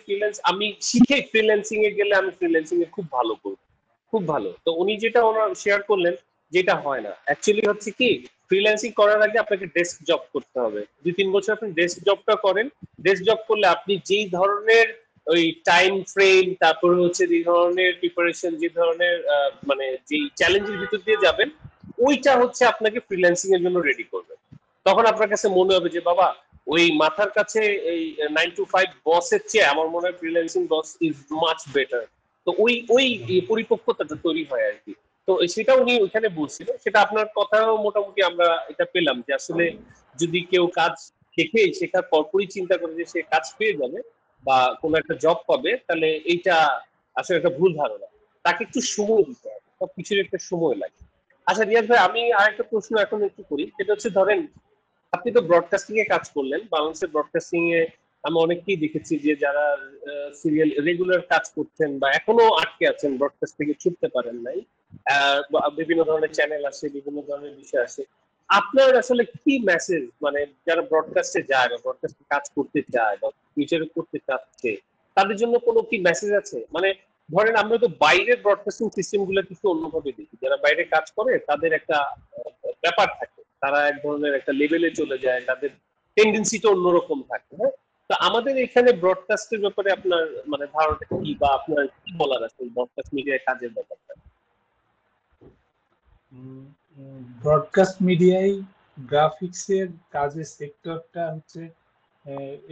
আমি শিখে ফ্রিল্যান্সিং এ গেলে আমি ফ্রিল্যান্সিং এ খুব ভালো করবো, খুব ভালো। তো উনি যেটা ওনার শেয়ার করলেন, যেটা হয় না অ্যাকচুয়ালি হচ্ছে কি, ফ্রিল্যান্সিং করার আগে আপনাকে ডেস্ক জব করতে হবে। 2-3 বছর আপনি ডেস্ক জবটা করেন। ডেস্ক জব করলে আপনি যেই ধরনের ওই টাইম ফ্রেম, তারপরে হচ্ছে যে ধরনের প্রিপারেশন, যে ধরনের মানে যেই চ্যালেঞ্জের ভিতর দিয়ে যাবেন, ওইটা হচ্ছে আপনাকে ফ্রিল্যান্সিং এর জন্য রেডি করবে। তখন আপনার কাছে মনে হবে যে বাবা, ওই মাথার কাছে এই 9 to 5 বসের চেয়ে আমার মনে হয় freelancing boss is much better. তো ওই ওই পরিপক্কতাটা তৈরি হয় আর কি। তো সেটা উনি ওইখানে বলছিল, সেটা আপনার কথাও মোটামুটি আমরা এটা পেলাম যে আসলে যদি কেউ কাজ শিখে শেখার পরপরই চিন্তা করে যে সে কাজ পেয়ে যাবে বা কোনো একটা জব পাবে, তাহলে এইটা আসলে একটা ভুল ধারণা। তাকে একটু সময় দিতে হবে, সবকিছুর একটা সময় লাগে। আচ্ছা রিয়াজ ভাই, আমি আরেকটা প্রশ্ন এখন একটু করি, সেটা হচ্ছে ধরেন আপনি তো ব্রডকাস্টিং এ কাজ করলেন, বাংলাদেশের ব্রডকাস্টিং এ আমি অনেককেই দেখেছি যে যারা সিরিয়াল রেগুলার কাজ করছেন বা এখনো আটকে আছেন, ব্রডকাস্ট থেকে ছুটতে পারেন নাই। বিভিন্ন ধরনের চ্যানেল আসে, বিভিন্ন ধরনের বিষয় আসে। আপনার আসলে কি মেসেজ, মানে যারা ব্রডকাস্টে যায় বা ব্রডকাস্টে কাজ করতে চায় বা ফিউচারে করতে চাচ্ছে, তাদের জন্য কোনো কি মেসেজ আছে? মানে ধরেন আমরা তো বাইরের ব্রডকাস্টিং সিস্টেম গুলো কিছু অন্যভাবে দেখি, যারা বাইরে কাজ করে তাদের একটা ব্যাপার থাকে, তারা এক ধরনের একটা লেভেলে চলে যায়, তাদের টেন্ডেন্সিটা অন্যরকম থাকে, হ্যাঁ। তো আমাদের এখানে ব্রডকাস্টের ব্যাপারে আপনার মানে ধারণাটা কি, বা আপনার কি বলার আছে ব্রডকাস্ট মিডিয়ায় কাজের ব্যাপারটা?
ব্রডকাস্ট মিডিয়ায় গ্রাফিক্সের কাজের সেক্টরটা হচ্ছে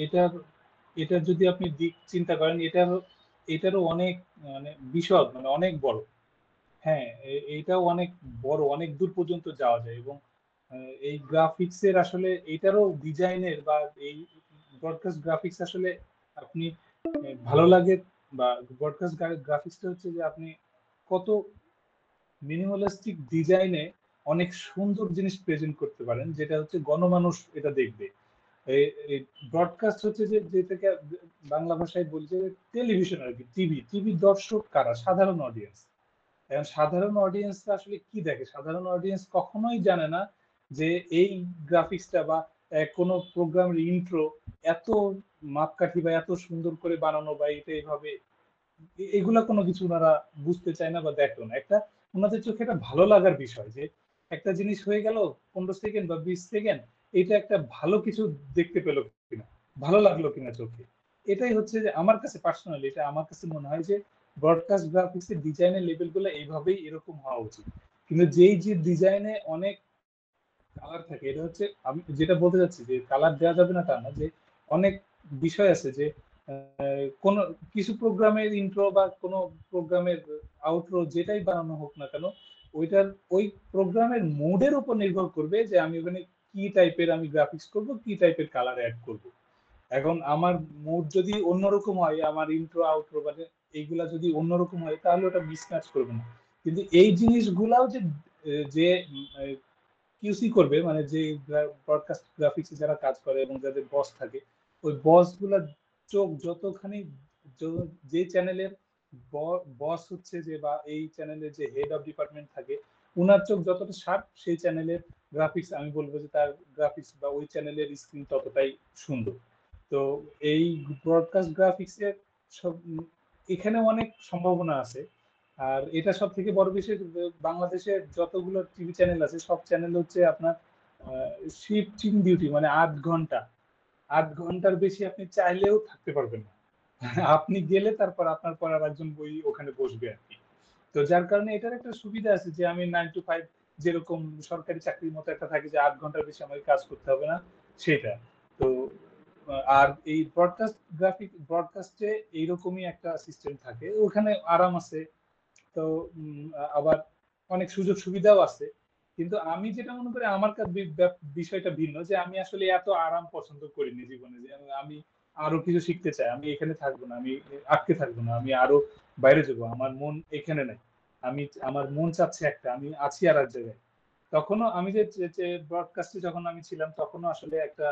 এটার এটার যদি আপনি দিক চিন্তা করেন, এটারও অনেক মানে বিশদ, মানে অনেক বড়। হ্যাঁ, এইটাও অনেক বড়, অনেক দূর পর্যন্ত যাওয়া যায়। এবং এই গ্রাফিক্সের আসলে এটারও ডিজাইনের বা এই ব্রডকাস্ট গ্রাফিক্স আসলে আপনি ভালো লাগে বা ব্রডকাস্ট গ্রাফিক্সটা হচ্ছে যে আপনি কত মিনিমালিস্টিক ডিজাইনে অনেক সুন্দর জিনিস প্রেজেন্ট করতে পারেন, যেটা হচ্ছে গণমানুষ এটা দেখবে। এই ব্রডকাস্ট হচ্ছে যে যেটাকে বাংলা ভাষায় বলছে টেলিভিশন আর কি, টিভি দর্শক কারা? সাধারণ অডিয়েন্স। এখন সাধারণ অডিয়েন্স আসলে কি দেখে? সাধারণ অডিয়েন্স কখনোই জানে না যে এই গ্রাফিক্সটা বা কোনো প্রোগ্রামের ইন্ট্রো এত মাপকাঠি বা এত সুন্দর করে বানানো বা এটা এইভাবে এগুলা কোনো কিছু ওনারা বুঝতে চায় না বা দেখো না। একটা ওনাদের চোখে একটা ভালো লাগার বিষয় যে একটা জিনিস হয়ে গেল 15 সেকেন্ড বা 20 সেকেন্ড, এটা একটা ভালো কিছু দেখতে পেলো কিনা, ভালো লাগলো কিনা চোখে। এটাই হচ্ছে যে আমার কাছে পার্সোনালি, এটা আমার কাছে মনে হয় যে ব্রডকাস্ট গ্রাফিক্স এর ডিজাইনের লেভেল গুলো এইভাবেই এরকম হওয়া উচিত। কিন্তু যেই যে ডিজাইনে অনেক কালার থাকে, এটা হচ্ছে আমি যেটা বলতে চাচ্ছি যে কালার দেওয়া যাবে না তা না, যে অনেক বিষয় আছে যে কোন কিছু প্রোগ্রামের ইন্ট্রো বা কোন প্রোগ্রামের আউটরো যেটাই বানানো হোক না কেন, ওইটার ওই প্রোগ্রামের মোডের উপর নির্ভর করবে যে আমি ওখানে কি টাইপের আমি গ্রাফিক্স করব, কি টাইপের কালার অ্যাড করব। এখন আমার মুড যদি অন্যরকম হয়, আমার ইন্ট্রো আউটরো মানে এইগুলা যদি অন্যরকম হয়, তাহলে ওটা মিসম্যাচ করবে না। কিন্তু এই জিনিসগুলাও যে যে কিউসি করবে, মানে যে ব্রডকাস্ট গ্রাফিক্সে যারা কাজ করে এবং যাদের বস থাকে, ওই বস গুলা চোখ যতখানি যে চ্যানেলের বস হচ্ছে যে বা এই চ্যানেলের যে হেড অফ ডিপার্টমেন্ট থাকে, উনার চোখ যতটা শার্প সেই চ্যানেলের গ্রাফিক্স, আমি বলবো যে তার গ্রাফিক্স বা ওই চ্যানেলের স্ক্রিন ততটাই সুন্দর। তো এই ব্রডকাস্ট গ্রাফিক্সের সব এখানে অনেক সম্ভাবনা আছে। আর এটা সব থেকে বড় বিষয়, বাংলাদেশের যতগুলো টিভি চ্যানেল আছে সব চ্যানেল হচ্ছে আপনার শিফটিং ডিউটি, মানে 8 ঘন্টা, 8 ঘন্টার বেশি আপনি চাইলেও থাকতে পারবেন না। আপনি গেলে তারপর আপনার পর আর একজন বই ওখানে বসবে আর কি। তো যার কারণে এটার একটা সুবিধা আছে যে আমি 9 to 5 যেরকম সরকারি চাকরির মতো একটা থাকে যে 8 ঘন্টার বেশি আমাকে কাজ করতে হবে না, সেটা। তো আর এই ব্রডকাস্টে এইরকমই একটা সিস্টেম থাকে, ওখানে আরাম আছে। তো আবার অনেক সুযোগ সুবিধাও আছে। কিন্তু আমি যেটা মনে করি আমার কাছে বিষয়টা ভিন্ন, যে আমি আসলে এত আরাম পছন্দ করিনি জীবনে, যে আমি আরো কিছু শিখতে চাই, আমি এখানে থাকবো না, আমি আটকে থাকবো না, আমি আরো বাইরে যাবো, আমার মন এখানে নাই, আমার মন চাচ্ছে একটা, আমি আছি আর এক জায়গায়। তখনও আমি যে ব্রডকাস্টে যখন আমি ছিলাম তখনও আসলে একটা,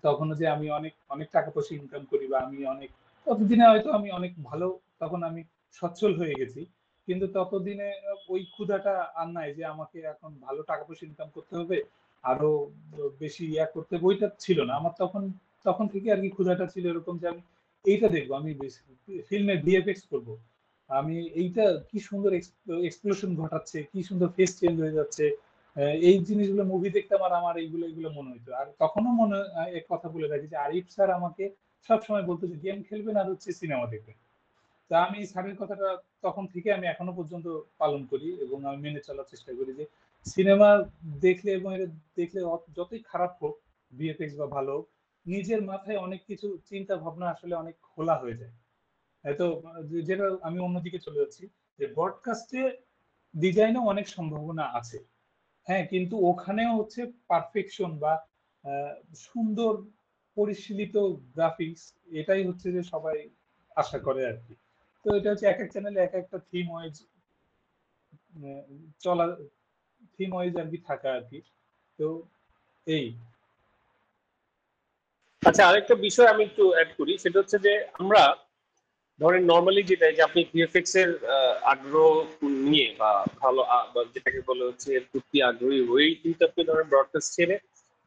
তখনও যে আমি অনেক অনেক টাকা পয়সা ইনকাম করি বা আমি অনেক, ততদিনে হয়তো আমি অনেক ভালো, তখন আমি সচ্ছল হয়ে গেছি। কিন্তু ততদিনে ওই ক্ষুধাটা আর নাই যে আমাকে এখন ভালো টাকা পয়সা ইনকাম করতে হবে, আরো বেশি করতে হবে, ওইটা ছিল না আমার তখন। তখন থেকে আর কি ক্ষুধাটা ছিল এরকম যে আমি এইটা দেখবো, আমি ফিল্মে ভিএফএক্স করবো, আমি এইটা কি সুন্দর এক্সপ্লোশন ঘটাচ্ছে, কি সুন্দর ফেস চেঞ্জ হয়ে যাচ্ছে, এই জিনিসগুলো মুভি দেখতাম আর আমার এইগুলো এগুলো মনে হইতো। আর তখনও মনে এক কথা বলে রাখি যে আরিফ স্যার আমাকে সবসময় বলতো যে গেম খেলবেন আর হচ্ছে সিনেমা দেখবেন। তা আমি স্যারের কথাটা তখন থেকে আমি এখনো পর্যন্ত পালন করি এবং আমি মেনে চলার চেষ্টা করি যে সিনেমা দেখলে এবং এটা দেখলে যতই খারাপ হোক, ভিএফএক্স বা ভালো হোক, নিজের মাথায় অনেক কিছু চিন্তা ভাবনা আসলে অনেক খোলা হয়ে যায়। তো যেটা আমি অন্যদিকে চলে যাচ্ছি, যে ব্রডকাস্টে ডিজাইনেও অনেক সম্ভাবনা আছে। হ্যাঁ, কিন্তু ওখানেও হচ্ছে পারফেকশন বা আহ, সুন্দর পরিশীলিত গ্রাফিক্স, এটাই হচ্ছে যে সবাই আশা করে আর কি। তো এটা হচ্ছে এক এক চ্যানেলে এক একটা থিম ওয়াইজ চলা, থিম ওয়াইজ আর কি থাকা আর কি। তো এই
আচ্ছা, আরেকটা বিষয় আমি একটু অ্যাড করি, সেটা হচ্ছে যে আমরা ধরেন নর্মালি যেটা, যে আপনি ভিএফএক্স এর আগ্রহ নিয়ে বা ভালো বা যেটাকে বলে হচ্ছে এর প্রতি আগ্রহী হয়েই কিন্তু আপনি ধরেন ব্রডকাস্ট ছেড়ে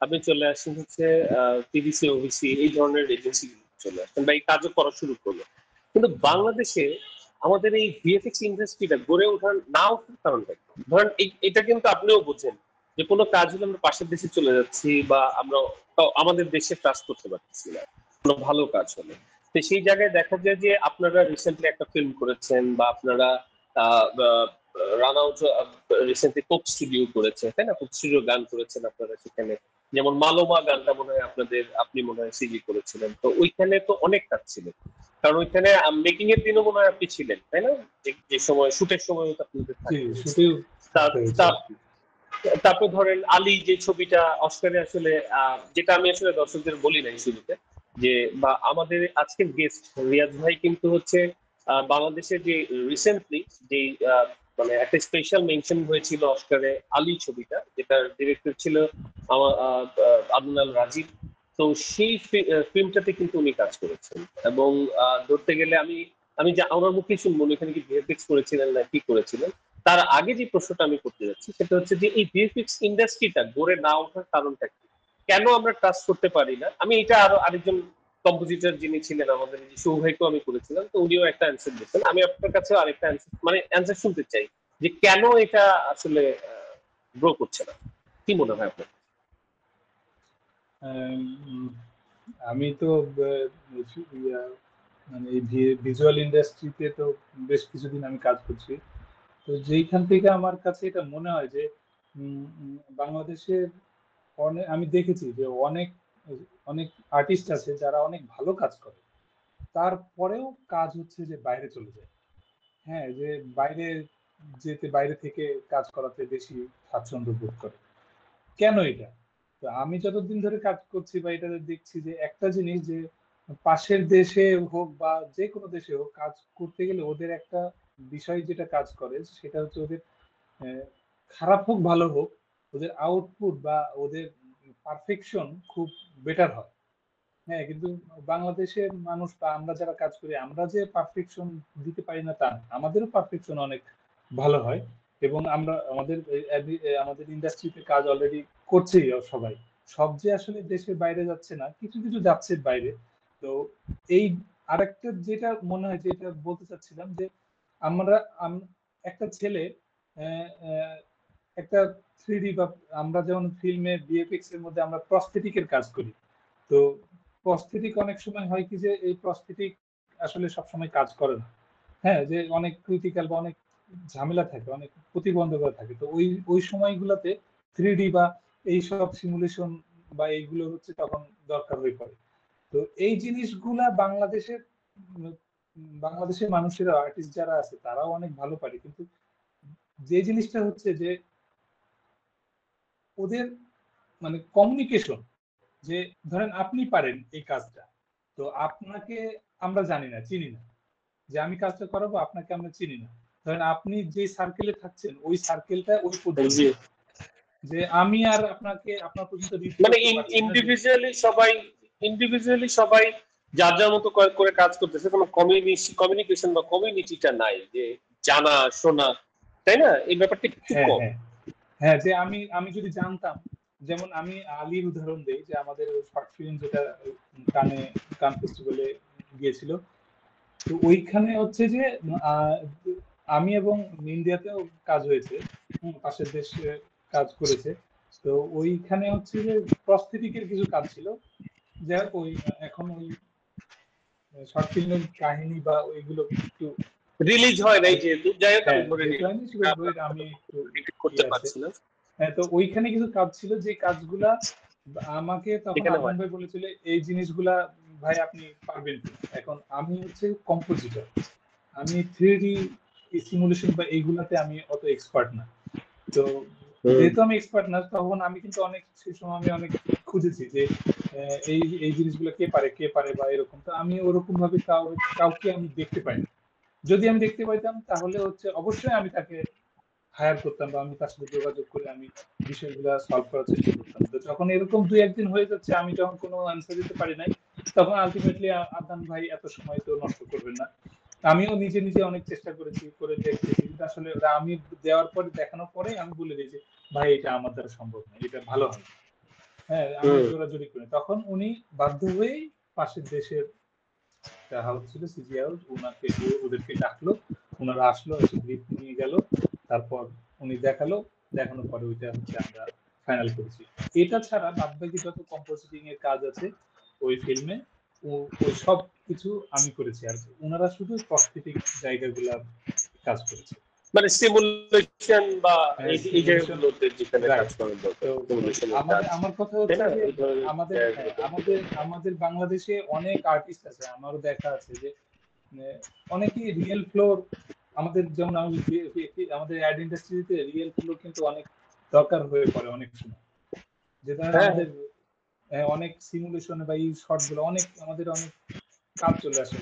আপনি চলে আসেন হচ্ছে টিভিসি ওভিসি এই ধরনের এজেন্সি চলে আসেন বা এই কাজও করা শুরু করলো। কিন্তু বাংলাদেশে আমাদের এই ভিএফএক্স ইন্ডাস্ট্রিটা গড়ে ওঠার না ওঠার কারণটা কি? ধরেন এটা কিন্তু আপনিও বোঝেন যে কোনো কাজ হলে আমরা পাশের দেশে চলে যাচ্ছি বা আমরা আমাদের দেশে কাজ করতে পারতেছি না কোনো ভালো কাজ হলে। তো সেই জায়গায় দেখা যায় যে আপনারা রিসেন্টলি একটা ফিল্ম করেছেন বা আপনারা run out recently Coke studio করেছে, তাই না? কোক স্টুডিও গান করেছেন আপনারা সেখানে, যেমন মালোমা গানটা মনে হয় আপনি মনে হয় সিজি করেছিলেন, তো ওইখানে তো অনেক কাজ ছিল, কারণ ওইখানে মেকিং এর দিনও মনে হয় আপনি ছিলেন, তাই না? যে সময় শুটের সময় আপনাদের থাকতে হয়েছে।
শুটিং
তা-
থাকতে হয়েছে আর
তা-
কি।
তারপর ধরেন আলী যে ছবিটা অস্কারে আসলে যেটা আমি আসলে দর্শকদের বলি নাই শুরুতে, যে বা আমাদের আজকের গেস্ট রিয়াজ ভাই কিন্তু হচ্ছে বাংলাদেশের যে রিসেন্টলি যে মানে একটা স্পেশাল মেনশন হয়েছিল অস্কারে আলী ছবিটা, যেটার ডিরেক্টর ছিল আমার আদনাল রাজীব। তো সেই ফিল্মটাতে কিন্তু উনি কাজ করেছেন এবং ধরতে গেলে আমি আমি যা আমার মুখে শুনবো উনি এখানে কি ভিএফএক্স করেছিলেন না কি করেছিলেন। তার আগে যে প্রশ্নটা আমি করতে যাচ্ছি সেটা হচ্ছে যে এই ভিএফএক্স ইন্ডাস্ট্রিটা গড়ে না ওঠার কারণটা কি? কেন আমরা ট্রাস্ট করতে পারি না? আমি এটা আরো আরেকজন কম্পোজিটর যিনি ছিলেন আমাদের, যে সৌভাগ্য আমি করেছিলাম, তো উনিও একটা অ্যান্সার দিয়েছেন, আমি আপনার কাছে আরেকটা অ্যান্সার মানে অ্যান্সার শুনতে চাই যে কেন এটা আসলে গ্রো করছে না, কি মনে হয় আপনার?
উম, আমি তো ইয়া, মানে এই ভিজুয়াল ইন্ডাস্ট্রিতে তো বেশ কিছুদিন আমি কাজ করছি। তো যেইখান থেকে আমার কাছে এটা মনে হয় যে বাংলাদেশের অনেক, আমি দেখেছি যে অনেক অনেক আর্টিস্ট আছে যারা অনেক ভালো কাজ করে, তারপরেও কাজ হচ্ছে যে বাইরে চলে যায়। হ্যাঁ, যে বাইরে বাইরে থেকে কাজ করাতে বেশি স্বাচ্ছন্দ্য বোধ করে। কেন এটা? তো আমি যতদিন ধরে কাজ করছি বা এটা দেখছি যে একটা জিনিস, যে পাশের দেশে হোক বা যে কোনো দেশে হোক, কাজ করতে গেলে ওদের একটা বিষয় যেটা কাজ করে সেটা হচ্ছে ওদের আহ, খারাপ হোক ভালো হোক, ওদের আউটপুট বা ওদের পারফেকশন খুব বেটার হয়। হ্যাঁ, কিন্তু বাংলাদেশের মানুষ বা আমরা যারা কাজ করি আমরা যে পারফেকশন দিতে পারি না তা না। আমাদেরও পারফেকশন অনেক ভালো হয় এবং আমরা আমাদের ইন্ডাস্ট্রিতে কাজ অলরেডি করছেই সবাই। সব যে আসলে দেশের বাইরে যাচ্ছে না, কিছু কিছু যাচ্ছে বাইরে। তো এই আরেকটা যেটা মনে হয়, যেটা বলতে চাচ্ছিলাম, যে আমরা একটা ছেলে একটা 3D বা আমরা যেমন ফিল্মে ভিএফএক্স এর মধ্যে আমরা প্রস্থেটিক এর কাজ করি। তো প্রস্থেটিক অনেক সময় হয় কি যে এই প্রস্থেটিক আসলে সবসময় কাজ করে না। হ্যাঁ, যে অনেক ক্রিটিক্যাল বা অনেক ঝামেলা থাকে, অনেক প্রতিবন্ধকতা থাকে। তো ওই সময়গুলোতে 3D বা এইসব সিমুলেশন বা এইগুলো হচ্ছে তখন দরকার হয়ে পড়ে। তো এই জিনিসগুলা বাংলাদেশের মানুষেরা, আর্টিস্ট যারা আছে তারাও অনেক ভালো পারে, কিন্তু যে জিনিসটা হচ্ছে যে ওদের মানে কমিউনিকেশন, যে ধরেন আপনি পারেন এই কাজটা, তো আপনাকে আমরা জানি না, চিনি না, যে আমি কাজটা করাবো আপনাকে আমরা চিনি না। ধরেন আপনি যে সার্কেলে থাকছেন ওই সার্কেলটা ওই পর্যন্ত,
জি,
যে আমি আর আপনাকে আপনার পর্যন্ত রিচ
মানে
করতে পারছি না।
ইন্ডিভিজুয়ালি সবাই যার যার মতো করে কাজ করতেছে, কোনো কমিউনিকেশন বা কমিউনিটিটা নাই যে জানা শোনা, তাই না? এই ব্যাপারটা একটু
হ্যাঁ,
কম।
হ্যাঁ, হ্যাঁ, যে আমি যদি জানতাম, যেমন আমি আলীর উদাহরণ দেই, যে আমাদের শর্ট ফিল্ম যেটা কান ফেস্টিভ্যালে গিয়েছিল, তো ওইখানে হচ্ছে যে আহ, আমি এবং ইন্ডিয়াতেও কাজ হয়েছে, পাশের দেশে কাজ করেছে। তো ওইখানে হচ্ছে যে প্রস্থেটিকের কিছু কাজ ছিল, যাই হোক ওই এখন ওই শর্ট ফিল্মের কাহিনী বা ওইগুলো একটু
রিলিজ হয় নাই যেহেতু, যাই হোক আমি
হ্যাঁ
ধরে
যেহেতু
নিলাম
হয়নি সেগুলো আমি একটু
করতে
আছে।
পারছি না।
হ্যাঁ, তো ওইখানে কিছু কাজ ছিল, যে কাজগুলা আমাকে তখন
এখানে
আদনান
হয়।
ভাই বলেছিল এই জিনিসগুলা ভাই আপনি পারবেন কি। এখন আমি হচ্ছে কম্পোজিটর, আমি 3D সিমুলেশন বা এইগুলাতে আমি অত এক্সপার্ট না। তো
হুম।
যেহেতু আমি এক্সপার্ট না, তখন আমি কিন্তু অনেক সেই সময় আমি অনেক খুঁজেছি যে এই এই জিনিসগুলো কে পারে বা এরকম। তো আমি ওরকম ভাবে কাউকে আমি দেখতে পাইনি। যদি আমি দেখতে পাইতাম তাহলে হচ্ছে অবশ্যই আমি তাকে হায়ার করতাম বা আমি তার সাথে যোগাযোগ করে আমি বিষয়গুলো সলভ করার চেষ্টা করতাম। তো যখন এরকম দুই একদিন হয়ে যাচ্ছে আমি যখন কোনো অ্যান্সার দিতে পারি নাই, তখন আলটিমেটলি আদনান ভাই এত সময় তো নষ্ট করবেন না। আমিও নিজে নিজে অনেক চেষ্টা করেছি, করে দেখতেছি, কিন্তু আসলে ওরা আমি দেওয়ার পরে দেখানোর পরে আমি বলে দিয়েছি ভাই এটা আমার দ্বারা সম্ভব না, এটা ভালো হয়। হ্যাঁ, আমি
হুম।
জোরাজুরি করি, তখন উনি বাধ্য হয়েই পাশের দেশের একটা হাউস ছিল সিজি হাউস, ওদেরকে ডাকলো, ওনারা আসলো, এসে ব্রিফ নিয়ে গেল, তারপর উনি দেখানোর পরে ওইটা হচ্ছে আমরা ফাইনাল করেছি। এটা ছাড়া বাদবাকি যত কম্পোজিটিং এর কাজ আছে ওই ফিল্মে, ওই সব কিছু আমি করেছি, আর ওনারা শুধু প্রস্থেটিক জায়গাগুলা কাজ করেছে।
মানে সিমুলেশন বা এই
সিমুলেশন,
জায়গাগুলোতে যেখানে কাজ
রাইট।
করার
তো
দরকার, সিমুলেশনের কাজ,
আমার কথা
তাই
হচ্ছে
না?
যে
এই ধরনের
আমাদের, হ্যাঁ,
জায়গাগুলোতে।
আমাদের বাংলাদেশে অনেক আর্টিস্ট আছে, আমারও দেখা আছে যে মানে অনেকেই রিয়েল ফ্লোর, আমাদের যেমন আমাদের অ্যাড ইন্ডাস্ট্রিতে রিয়েল ফ্লোর কিন্তু অনেক দরকার হয়ে পড়ে অনেক সময়, যে ধরেন
হ্যাঁ,
আমাদের অনেক সিমুলেশন বা এই শর্ট গুলো আমাদের অনেক কাজ চলে আসে,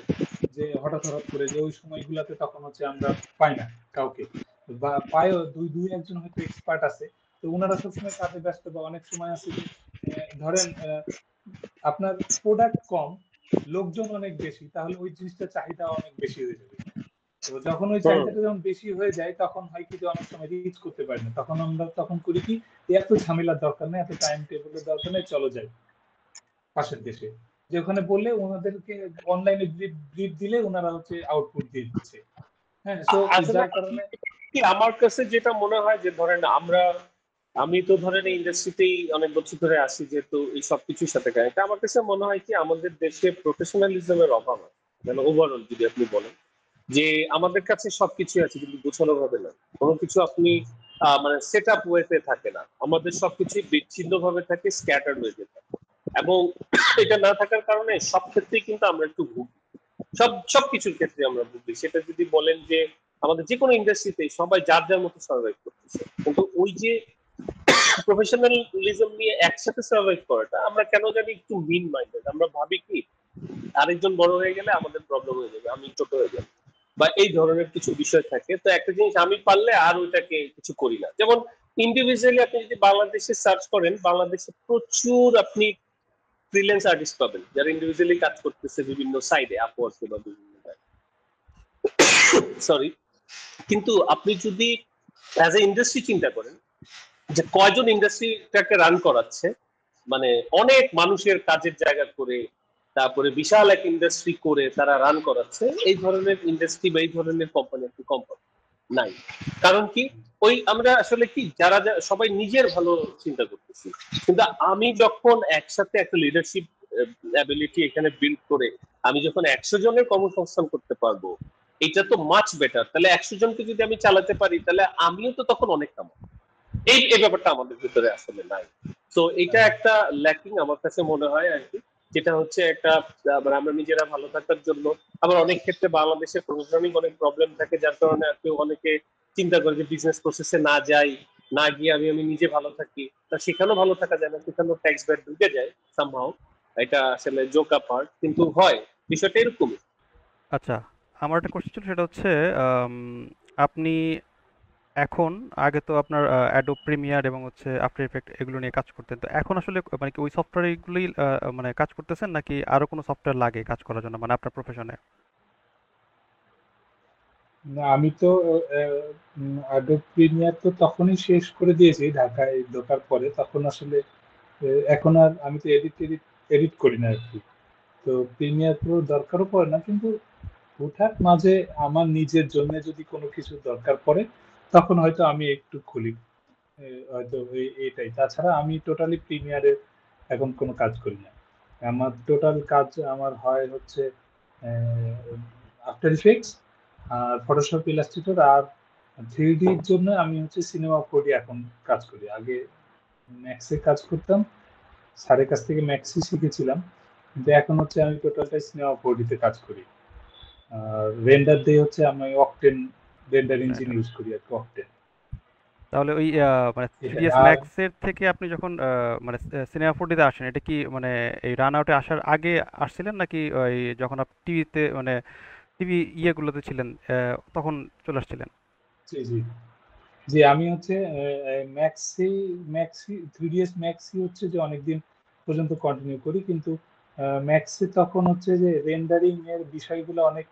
যে হঠাৎ হঠাৎ করে যে ওই সময়গুলোতে তখন হচ্ছে আমরা পাই না কাউকে, বা পায়ও দুই দুই একজন হয়তো এক্সপার্ট আছে, তো ওনারা সবসময় কাজে ব্যস্ত, বা অনেক সময় আছে যে ধরেন আপনার প্রোডাক্ট কম, লোকজন অনেক বেশি, তাহলে ওই জিনিসটার চাহিদা অনেক বেশি হয়ে যাবে। তো যখন ওই
হুম।
চাহিদাটা যখন বেশি হয়ে যায় তখন হয় কি যে অনেক সময় রিচ করতে পারি না, তখন আমরা করি কি এত ঝামেলার দরকার নেই, এত টাইম টেবিলের দরকার নেই, চলো যাই পাশের দেশে, যে ওখানে বললে ওনাদেরকে অনলাইনে ব্রিফ দিলে ওনারা হচ্ছে আউটপুট দিয়ে দিচ্ছে। হ্যাঁ, সো
আসলে
যার কারণে
কি আমার কাছে যেটা মনে হয় যে ধরেন আমি তো ধরেন এই ইন্ডাস্ট্রিতেই অনেক বছর ধরে আছি, যেহেতু এই সবকিছুর সাথে কানেক্ট, আমার কাছে মনে হয় কি আমাদের দেশে প্রফেশনালিজমের অভাব আছে। মানে ওভারঅল যদি আপনি বলেন যে আমাদের কাছে সবকিছু আছে কিন্তু গোছানো ভাবে না, কোনো কিছু আপনি মানে সেট আপ ওয়েতে থাকে না, আমাদের সবকিছু বিচ্ছিন্ন ভাবে থাকে, স্ক্যাটার্ড ওয়েতে থাকে। এবং এটা না থাকার কারণে সব ক্ষেত্রেই কিন্তু আমরা একটু ভুগি, সবকিছুর ক্ষেত্রে আমরা ভুগি। সেটা যদি বলেন যে আমাদের যে কোনো ইন্ডাস্ট্রিতে সবাই যার যার মতো সার্ভাইভ করতেছে, কিন্তু ওই যে প্রফেশনালিজম নিয়ে একসাথে সার্ভাইভ করাটা আমরা কেন জানি একটু মিন মাইন্ডেড। আমরা ভাবি কি আরেকজন বড় হয়ে গেলে আমাদের প্রবলেম হয়ে যাবে, আমি ছোট হয়ে যাবো, বা এই ধরনের কিছু বিষয় থাকে। তো একটা জিনিস আমি পারলে আর ওইটাকে কিছু করি না। যেমন ইন্ডিভিজুয়ালি আপনি যদি বাংলাদেশে সার্চ করেন, বাংলাদেশে প্রচুর আপনি ফ্রিল্যান্স আর্টিস্ট পাবেন যারা ইন্ডিভিজুয়ালি কাজ করতেছে বিভিন্ন সাইডে, আপওয়ার্কে বা বিভিন্ন, সরি। কিন্তু আপনি যদি অ্যাজ এ ইন্ডাস্ট্রি চিন্তা করেন যে কয়জন ইন্ডাস্ট্রিটাকে রান করাচ্ছে, মানে অনেক মানুষের কাজের জায়গা করে, তারপরে বিশাল এক ইন্ডাস্ট্রি করে তারা রান করাচ্ছে। এই ধরনের ইন্ডাস্ট্রি বা এই ধরনের কোম্পানি একটি কোম্পানি নাই। কারণ কি, ওই আমরা আসলে কি যারা সবাই নিজের ভালো চিন্তা করতেছি, কিন্তু আমি যখন একসাথে একটা লিডারশিপ অ্যাবিলিটি এখানে বিল্ড করে আমি যখন 100 জনের কর্মসংস্থান করতে পারবো, এটা তো মাচ বেটার। তাহলে 100 জনকে যদি আমি চালাতে পারি তাহলে আমিও তো তখন অনেক কামাবো। এই ব্যাপারটা আমাদের ভিতরে আসলে নাই। তো এটা একটা ল্যাকিং আমার কাছে মনে হয় আর কি, যেটা হচ্ছে একটা মানে আমরা নিজেরা ভালো থাকার জন্য। আবার অনেক ক্ষেত্রে বাংলাদেশের প্রশাসনিক অনেক প্রবলেম থাকে, যার কারণে আর কি অনেকে চিন্তা করে যে বিজনেস প্রসেসে না যাই, না গিয়ে আমি নিজে ভালো থাকি। তা সেখানেও ভালো থাকা যায় না, সেখানেও ট্যাক্স ব্যাট ঢুকে যায় সামহাও। এটা আসলে জোকা পার্ট, কিন্তু হয় বিষয়টা এরকমই।
আচ্ছা, আমার একটা কোশ্চেন ছিল, সেটা হচ্ছে আম, আপনি এখন, আগে তো আপনার অ্যাডোব প্রিমিয়ার এবং হচ্ছে আফটার ইফেক্ট এগুলো নিয়ে কাজ করতেন, তো এখন আসলে মানে কি ওই সফটওয়্যার এগুলোই মানে কাজ করতেছেন, নাকি আরো কোনো সফটওয়্যার লাগে কাজ করার জন্য মানে আপনার প্রফেশনে?
না, আমি তো অ্যাডোব প্রিমিয়ার তো তখনই শেষ করে দিয়েছি ঢাকায় ঢোকার পরে। তখন আসলে এখন আর আমি তো এডিট এডিট এডিট করি না আর কি। তো প্রিমিয়ার প্রো দরকারও পড়ে না, কিন্তু হুটহাট মাঝে আমার নিজের জন্য যদি কোনো কিছু দরকার পড়ে তখন হয়তো আমি একটু খুলি, হয়তো এইটাই। তাছাড়া আমি টোটালি প্রিমিয়ারে এখন কোনো কাজ করি না। আমার টোটাল কাজ আমার হয় হচ্ছে আফটার ইফেক্টস আর ফটোশপ, ইলাস্ট্রেটর আর 3D-র জন্য আমি হচ্ছে সিনেমা 4D এখন কাজ করি। আগে ম্যাক্সে কাজ করতাম, স্যারের কাছ থেকে ম্যাক্সই শিখেছিলাম, কিন্তু এখন হচ্ছে আমি টোটালটাই সিনেমা 4D-তে কাজ করি। আর রেন্ডার দিয়ে হচ্ছে আমি অকটেন রেন্ডার ইঞ্জিন ইউজ করি আর কি, অকটেন।
তাহলে ওই মানে
এটাই।
3ds
আর
ম্যাক্সের থেকে আপনি যখন মানে সিনেমা 4D-তে আসেন, এটা কি মানে এই রান আউটে আসার আগে আসছিলেন, নাকি ওই যখন আপনি টিভিতে মানে টিভি ইয়েগুলোতে ছিলেন তখন চলে আসছিলেন?
জি জি জি, আমি হচ্ছে ম্যাক্সি ম্যাক্সি 3ds ম্যাক্সি হচ্ছে যে অনেকদিন পর্যন্ত কন্টিনিউ করি, কিন্তু ম্যাক্সে তখন হচ্ছে যে রেন্ডারিং এর বিষয়গুলো অনেক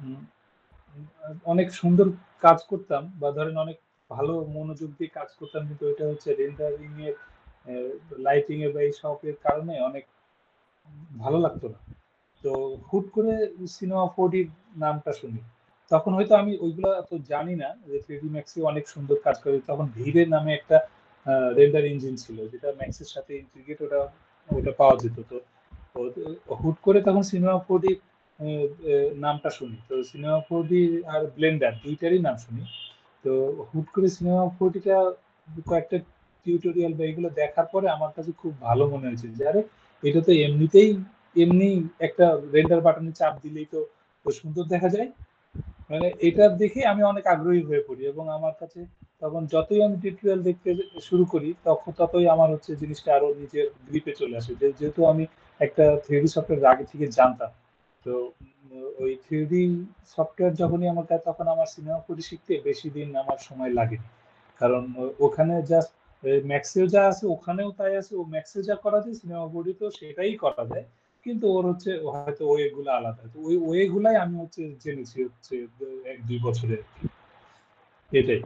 উম, অনেক সুন্দর কাজ করতাম, বা ধরেন অনেক ভালো মনোযোগ দিয়ে কাজ করতাম, কিন্তু এটা হচ্ছে রেন্ডারিং এর লাইটিং এর বা এই সবের কারণে অনেক ভালো লাগতো না। তো হুট করে সিনেমা 4D নামটা শুনি, তখন হয়তো আমি ওইগুলো তো জানি না যে 3D ম্যাক্সে অনেক সুন্দর কাজ করে। তখন ভিরে নামে একটা রেন্ডার ইঞ্জিন ছিল যেটা ম্যাক্সের সাথে ইন্টিগ্রেট, ওটা ওটা পাওয়া যেত। তো হুট করে তখন সিনেমা 4D নামটা শুনি, তো সিনেমা 4D আর ব্লেন্ডার দুইটারই নাম শুনি। তো হুট করে সিনেমা 4D-টা কয়েকটা টিউটোরিয়াল বা এগুলো দেখার পরে আমার কাছে খুব ভালো মনে হয়েছে যে আরে, এটা তো এমনিতেই এমনি একটা রেন্ডার বাটনে চাপ দিলেই তো সুন্দর দেখা যায়। মানে এটা দেখে আমি অনেক আগ্রহী হয়ে পড়ি, এবং আমার কাছে তখন যতই আমি টিউটোরিয়াল দেখতে শুরু করি তখন ততই আমার হচ্ছে জিনিসটা আরো নিজের গ্রিপে চলে আসে, যেহেতু আমি একটা 3D সফটওয়্যার আগে থেকে জানতাম। তো ওই 3D সফটওয়্যার যখনই আমার কাছে, তখন আমার সিনেমা 4D শিখতে বেশি দিন আমার সময় লাগেনি। কারণ ওখানে জাস্ট ম্যাক্সেও যা আছে ওখানেও তাই আছে, ও ম্যাক্সে যা করা যায় সিনেমা 4D-তেও সেটাই করা যায়, কিন্তু ওর হচ্ছে হয়তো ওয়ে গুলো আলাদা। তো ওই ওয়ে গুলাই আমি হচ্ছে জেনেছি হচ্ছে 1-2 বছরে আর কি। এটাই।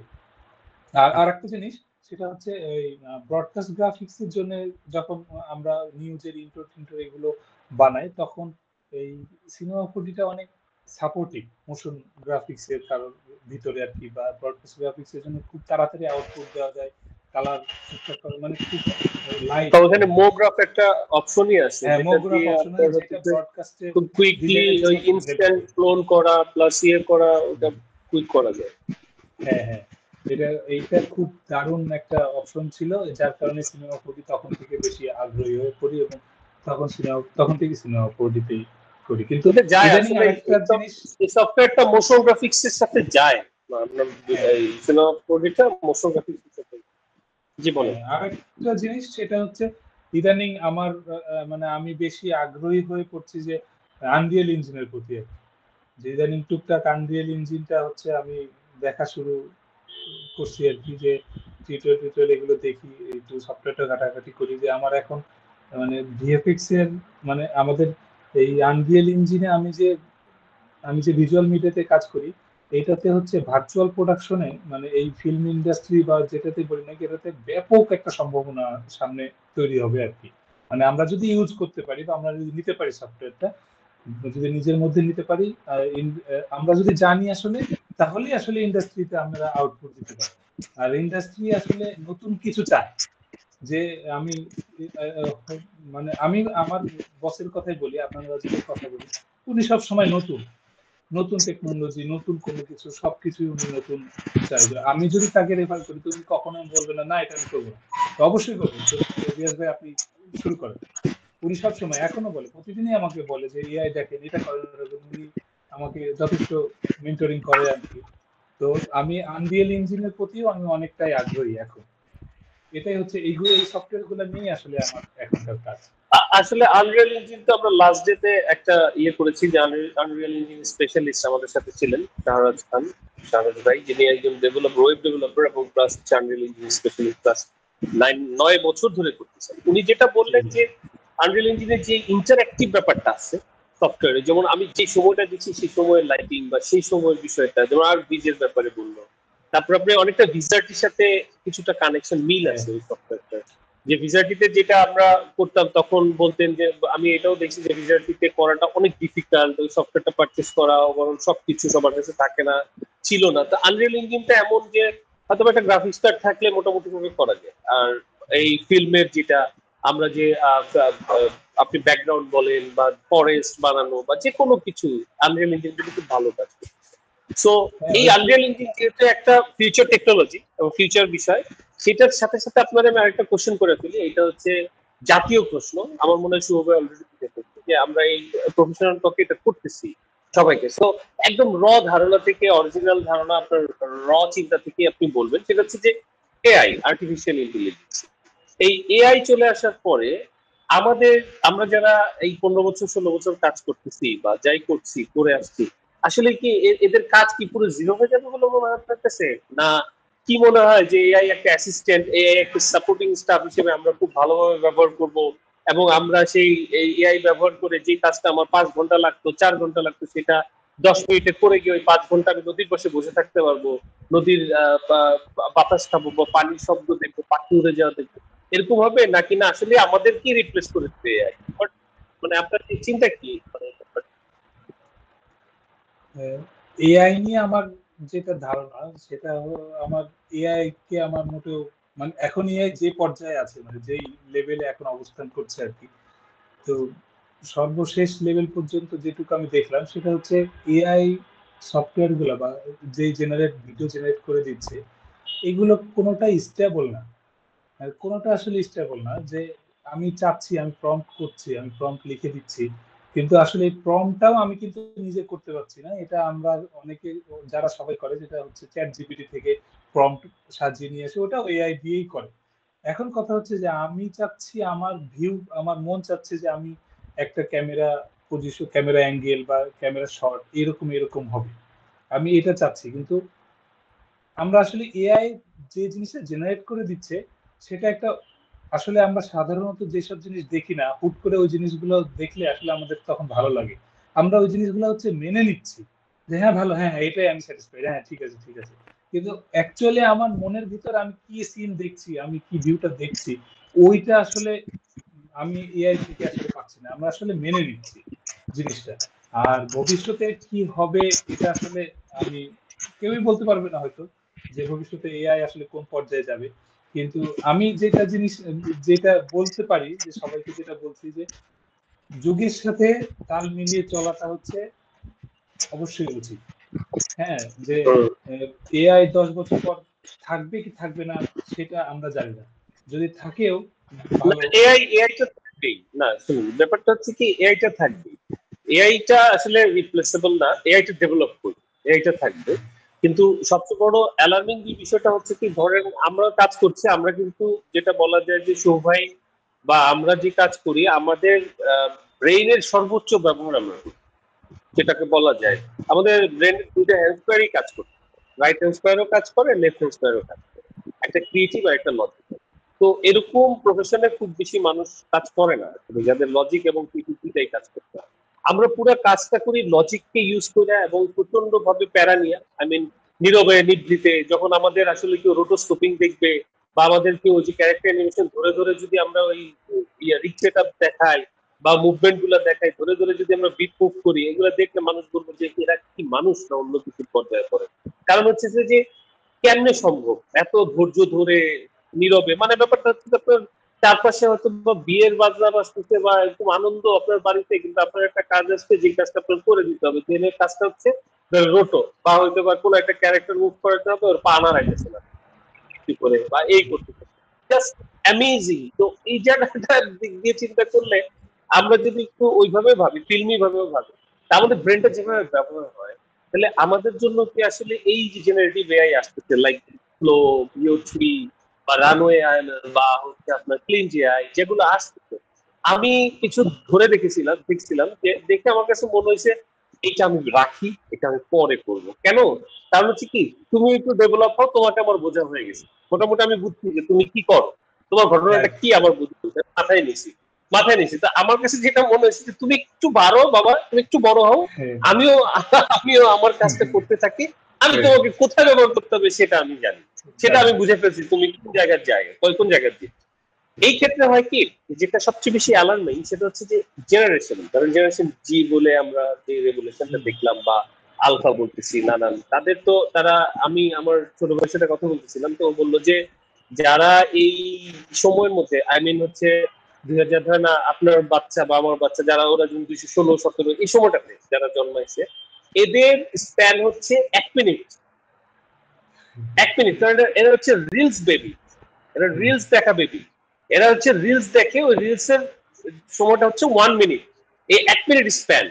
আর আর একটা জিনিস, সেটা হচ্ছে এই ব্রডকাস্ট গ্রাফিক্স এর জন্য যখন আমরা নিউজের ইন্ট্রো টিন্ট্রো এগুলো বানাই, তখন এই সিনেমা 4D-টা অনেক সাপোর্টিভ মোশন গ্রাফিক্স এর কারণ ভিতরে আর কি, বা ব্রডকাস্ট গ্রাফিক্স এর জন্য খুব তাড়াতাড়ি আউটপুট দেওয়া যায়, কালার ঠিকঠাক করে, মানে খুব লাইট
তো
আর
ওখানে
কি।
মোগ্রাফ একটা অপশনই আছে,
হ্যাঁ,
যেটা
মোগ্রাফ
দিয়ে
অপশন
আপনার
আছে যেটা
হচ্ছে
ব্রডকাস্টে
খুব কুইকলি
ডিলের
ওই
জন্য খুব
ইনস্ট্যান্ট
হেল্পফুল।
ক্লোন করা প্লাস ইয়ে করা, ওটা কুইক করা যায়।
হ্যাঁ হ্যাঁ, এইটা খুব দারুণ একটা অপশন ছিল, যার কারণে সিনেমা 4D তখন থেকে বেশি আগ্রহী হয়ে পড়ি, এবং তখন থেকে সিনেমা 4D-তেই করি। কিন্তু
এটা যায়
ইদানিং
আসলে,
আরেকটা জিনিস।
এই সফটওয়্যারটা মোশন গ্রাফিক্স এর সাথে যায়। আপনার
হ্যাঁ
এই সিনেমা প্রোডিটা মোশন গ্রাফিক্স এর সাথে। জি বলেন।
হ্যাঁ, আরেকটা জিনিস সেটা হচ্ছে ইদানিং আমার মানে আমি বেশি আগ্রহী হয়ে পড়ছি যে আনরিয়েল ইঞ্জিনের প্রতি আর কি। যে ইদানিং টুকটাক আনরিয়েল ইঞ্জিনটা হচ্ছে আমি দেখা শুরু করছি আর কি, যে টিউটোরিয়াল টিউটোরিয়াল এগুলো দেখি, একটু সফটওয়্যারটা ঘাটাঘাটি করি, যে আমার এখন মানে ভিএফএক্স এর মানে আমাদের এই আনরিয়েল ইঞ্জিনে আমি যে ভিজুয়াল মিডিয়াতে কাজ করি, এটাতে হচ্ছে ভার্চুয়াল প্রোডাকশনে মানে এই ফিল্ম ইন্ডাস্ট্রি বা যেটাতে বলি নাকি এটাতে ব্যাপক একটা সম্ভাবনা সামনে তৈরি হবে আর কি। মানে আমরা যদি ইউজ করতে পারি বা আমরা যদি নিতে পারি সফটওয়্যারটা, যদি নিজের মধ্যে নিতে পারি, আমরা যদি জানি আসলে, তাহলেই আসলে ইন্ডাস্ট্রিতে আমরা আউটপুট দিতে পারি। আর ইন্ডাস্ট্রি আসলে নতুন কিছু চায়, যে আমি মানে আমি আমার বসের কথাই বলি, আপনারা যদি কথা বলি, উনি সব সময় নতুন নতুন টেকনোলজি, নতুন কোনো কিছু, সবকিছুই উনি নতুন চাই। আমি যদি তাকে রেফার করি, তুমি কখনোই বলবে না না এটা আমি করবো না, তো অবশ্যই করবেন। তো রিয়াজ ভাই আপনি শুরু করেন। উনি সবসময় এখনো বলে, প্রতিদিনই আমাকে বলে যে এআই দেখেন, এটা করেন, উনি আমাকে যথেষ্ট মেন্টরিং করে আর কি। তো আমি আনরিয়েল ইঞ্জিনের প্রতিও আমি অনেকটাই আগ্রহী এখন। এটাই হচ্ছে এইগুলো, এই সফটওয়্যার গুলো নিয়ে আসলে আমার এখনকার কাজ।
আসলে আনরিয়েল ইঞ্জিন তো আমরা লাস্ট ডে তে একটা করেছি, যে আনরিয়েল ইঞ্জিন স্পেশালিস্ট আমাদের সাথে ছিলেন শাহরাজ খান, শাহরাজ ভাই, যিনি একজন ডেভেলপার, ওয়েব ডেভেলপার এবং plus Unreal engine specialist plus 9 বছর ধরে করতেছেন। উনি যেটা বললেন যে আনরিয়েল ইঞ্জিনের যে ইন্টারঅ্যাক্টিভ ব্যাপারটা আছে সফটওয়্যারে, যেমন আমি যে সময়টা দিচ্ছি সেই সময়ের লাইটিং বা সেই সময়ের বিষয়টা, যেমন আর বিজের ব্যাপারে বললো, তারপর আপনি অনেকটা ভিজারটির সাথে কিছুটা কানেকশন মিল আছে ওই সফটওয়্যারটা। যে ভিজারটিতে যেটা আমরা করতাম তখন বলতেন যে, আমি এটাও দেখছি যে ভিজারটিতে করাটা অনেক ডিফিকাল্ট, ওই সফটওয়্যারটা পারচেস করা, বরং সবকিছু সবার কাছে থাকে না, ছিল না। তো আনরিয়েল ইঞ্জিনটা এমন যে হয়তো একটা গ্রাফিক্স কার্ড থাকলে মোটামুটি ভাবে করা যায়। আর এই ফিল্মের যেটা আমরা যে আপনি ব্যাকগ্রাউন্ড বলেন বা ফরেস্ট বানানো বা যে কোনো কিছু, আনরিয়েল ইঞ্জিনটা খুব ভালো কাজ করে। সো এই আনরিয়েল ইঞ্জিন যেহেতু একটা ফিউচার টেকনোলজি এবং ফিউচার বিষয়, সেটার সাথে সাথে আপনার আমি আরেকটা কোশ্চেন করে ফেলি। এটা হচ্ছে জাতীয় প্রশ্ন, আমার মনে হয় শুভ ভাই অলরেডি যে আমরা এই প্রফেশনাল টকে এটা করতেছি সবাইকে। সো একদম ধারণা থেকে, অরিজিনাল ধারণা, আপনার চিন্তা থেকে আপনি বলবেন, সেটা হচ্ছে যে এআই, আর্টিফিশিয়াল ইন্টেলিজেন্স। এই এআই চলে আসার পরে আমাদের, আমরা যারা এই 15 বছর 16 বছর কাজ করতেছি বা যাই করছি করে আসছি, আসলে কি এদের কাজ কি পুরো জিরো হয়ে যাবে বলে মনে হয় আপনার কাছে? না কি মনে হয় যে এআই একটা অ্যাসিস্ট্যান্ট, এআই একটা সাপোর্টিং স্টাফ হিসেবে আমরা খুব ভালোভাবে ব্যবহার করব, এবং আমরা সেই এআই ব্যবহার করে যে কাজটা আমার 5 ঘন্টা লাগতো, 4 ঘন্টা লাগতো, সেটা 10 মিনিটে করে গিয়ে ওই 5 ঘন্টা আমি নদীর পাশে বসে থাকতে পারবো, নদীর বাতাস খাবো বা পানির শব্দ দেখবো, পাখি উড়ে যাওয়া দেখবো, এরকম হবে নাকি না আসলে আমাদেরকে রিপ্লেস করে দেবে এআই? মানে আপনার চিন্তা কি?
এআই নিয়ে আমার যেটা ধারণা, সেটা আমার এআই কে আমার মোটেও, মানে এখন এআই যে পর্যায়ে আছে, মানে যেই লেভেলে এখন অবস্থান করছে আর কি, তো সর্বশেষ লেভেল পর্যন্ত যেটুকু আমি দেখলাম সেটা হচ্ছে এআই সফটওয়্যার গুলো বা যে জেনারেট ভিডিও জেনারেট করে দিচ্ছে, এগুলো কোনোটাই স্টেবল না। কোনোটা আসলে স্টেবল না। যে আমি চাচ্ছি, আমি প্রম্পট করছি, আমি প্রম্পট লিখে দিচ্ছি, কিন্তু আসলে এই প্রম্পটটাও আমি কিন্তু নিজে করতে পারছি না। এটা আমরা অনেকে, যারা সবাই করে, যেটা হচ্ছে চ্যাট জিপিটি থেকে প্রম্পট সাজিয়ে নিয়ে এসে ওটাও এআই দিয়েই করে। এখন কথা হচ্ছে যে আমি চাচ্ছি, আমার ভিউ, আমার মন চাচ্ছে যে আমি একটা ক্যামেরা পজিশন, ক্যামেরা অ্যাঙ্গেল বা ক্যামেরা শট এরকম এরকম হবে, আমি এটা চাচ্ছি। কিন্তু আমরা আসলে এআই যে জিনিসটা জেনারেট করে দিচ্ছে, সেটা একটা, আসলে আমরা সাধারণত যেসব জিনিস দেখি না, হুট করে ওই জিনিসগুলো দেখলে আসলে আমাদের তখন ভালো লাগে, আমরা ওই জিনিসগুলো হচ্ছে মেনে নিচ্ছি, যে হ্যাঁ ভালো, হ্যাঁ হ্যাঁ, এটাই আমি স্যাটিসফাইড, হ্যাঁ ঠিক আছে ঠিক আছে। কিন্তু অ্যাকচুয়ালি আমার মনের ভিতর আমি কি সিন দেখছি, আমি কি ভিউটা দেখছি, ওইটা আসলে আমি এআই থেকে আসলে পাচ্ছি না, আমরা আসলে মেনে নিচ্ছি জিনিসটা। আর ভবিষ্যতে কি হবে এটা আসলে আমি, কেউই বলতে পারবে না হয়তো, যে ভবিষ্যতে এআই আসলে কোন পর্যায়ে যাবে। কিন্তু আমি যেটা জিনিস, যেটা বলতে পারি, যে সবাইকে যেটা বলছি, যে যুগের সাথে তাল মিলিয়ে চলাটা হচ্ছে অবশ্যই উচিত। হ্যাঁ, যে এআই 10 বছর পর থাকবে কি থাকবে না সেটা আমরা জানি না, যদি থাকেও ভালো।
এআইটা থাকবেই না, শুনুন ব্যাপারটা হচ্ছে কি, এআইটা থাকবে, এআইটা আসলে রিপ্লেসেবল না, এআইটা ডেভেলপ করবে, এআইটা থাকবে। কিন্তু সবচেয়ে বড় অ্যালার্মিং যে বিষয়টা হচ্ছে কি, ধরেন আমরা কাজ করছি, আমরা কিন্তু যেটা বলা যায় যে সৌভাই বা আমরা যে কাজ করি, আমাদের ব্রেইনের সর্বোচ্চ ব্যবহার আমরা করি, যেটাকে বলা যায় আমাদের ব্রেনের দুইটা হেমিস্ফিয়ারই কাজ করে, রাইট হেমিস্ফিয়ারও কাজ করে, লেফট হেমিস্ফিয়ারও কাজ করে, একটা ক্রিয়েটিভ আর একটা লজিক। তো এরকম প্রফেশনে খুব বেশি মানুষ কাজ করে না, যাদের লজিক এবং ক্রিয়েটিভিটাই কাজ করতে হয়। আমরা পুরো কাজটা করি লজিককে ইউজ করে এবং প্রচন্ড ভাবে প্যারা নিয়ে, আই মিন নীরবে নিভৃতে, যখন আমাদের আসলে কেউ রোটোস্কোপিং দেখবে বা আমাদের কেউ যে ক্যারেক্টার অ্যানিমেশন ধরে ধরে যদি আমরা ওই রিক সেটআপ দেখাই বা মুভমেন্ট গুলা দেখাই, ধরে ধরে যদি আমরা বিট মুভ করি, এগুলো দেখলে মানুষ বলবো যে এরা কি মানুষ না অন্য কিছু পর্যায়ে পড়ে। কারণ হচ্ছে যে কেমনে সম্ভব এত ধৈর্য ধরে নীরবে, মানে ব্যাপারটা হচ্ছে আপনার চারপাশে হয়তো বা বিয়ের বাজনা বাজতেছে বা একদম আনন্দ আপনার বাড়িতে, কিন্তু আপনার একটা কাজ আসছে যে কাজটা আপনার করে দিতে হবে, যে কাজটা হচ্ছে রোটো বা হয়তো বা কোনো একটা ক্যারেক্টার মুভ করাতে হবে, ওর পা নাড়াইতেছে না কি করে বা এই করতে, জাস্ট অ্যামেজিং। তো এই জায়গাটার দিক দিয়ে চিন্তা করলে আমরা যদি একটু ওইভাবে ভাবি, ফিল্মি ভাবেও ভাবি, তা আমাদের ব্রেনটা যেভাবে ব্যবহার হয়, তাহলে আমাদের জন্য কি আসলে এই যে জেনারেটিভ এআই আসতেছে লাইক ফ্লো, ভিও3 বা রানওয়ে আইল্যান্ড বা হচ্ছে আপনার ক্লিন এআই যেগুলো আসতেছে, আমি কিছু ধরে দেখছিলাম যে দেখে আমার কাছে মনে হয়েছে এটা আমি রাখি, এটা আমি পরে করবো। কেন? কারণ হচ্ছে কি, তুমি একটু ডেভেলপ হও, তোমাকে আমার বোঝা হয়ে গেছে, মোটামুটি আমি বুঝছি যে তুমি কি করো, তোমার ঘটনাটা কি আমার বুঝতে মাথায় নিছি। তা আমার কাছে যেটা মনে হয়েছে যে তুমি একটু বাড়ো বাবা, তুমি একটু বড় হও, আমিও আমিও আমার কাজটা করতে থাকি, আমি তোমাকে কোথায় ব্যবহার করতে হবে সেটা আমি জানি, সেটা আমি বুঝে ফেলছি তুমি কোন জায়গায় দিয়ে। এই ক্ষেত্রে হয় কি, যেটা সবচেয়ে বেশি অ্যালার্মিং সেটা হচ্ছে যে জেনারেশন, কারণ জেনারেশন জি বলে আমরা যে রেগুলেশনটা দেখলাম বা আলফা বলতেছি নানান, তাদের তো তারা, আমি আমার ছোট ভাইয়ের সাথে কথা বলতেছিলাম, তো ও বললো যে যারা এই সময়ের মধ্যে, আই মিন হচ্ছে 2000, ধরে না আপনার বাচ্চা বা আমার বাচ্চা, যারা ওরা যখন 2016-17 এই সময়টাতে যারা জন্মাইছে, এদের স্প্যান হচ্ছে 1 মিনিট। 1 মিনিট, কারণ এরা হচ্ছে রিলস বেবি, এরা রিলস দেখা বেবি, এরা হচ্ছে রিলস দেখে, ওই রিলস এর সময়টা হচ্ছে 1 মিনিট, এই 1 মিনিট স্প্যান।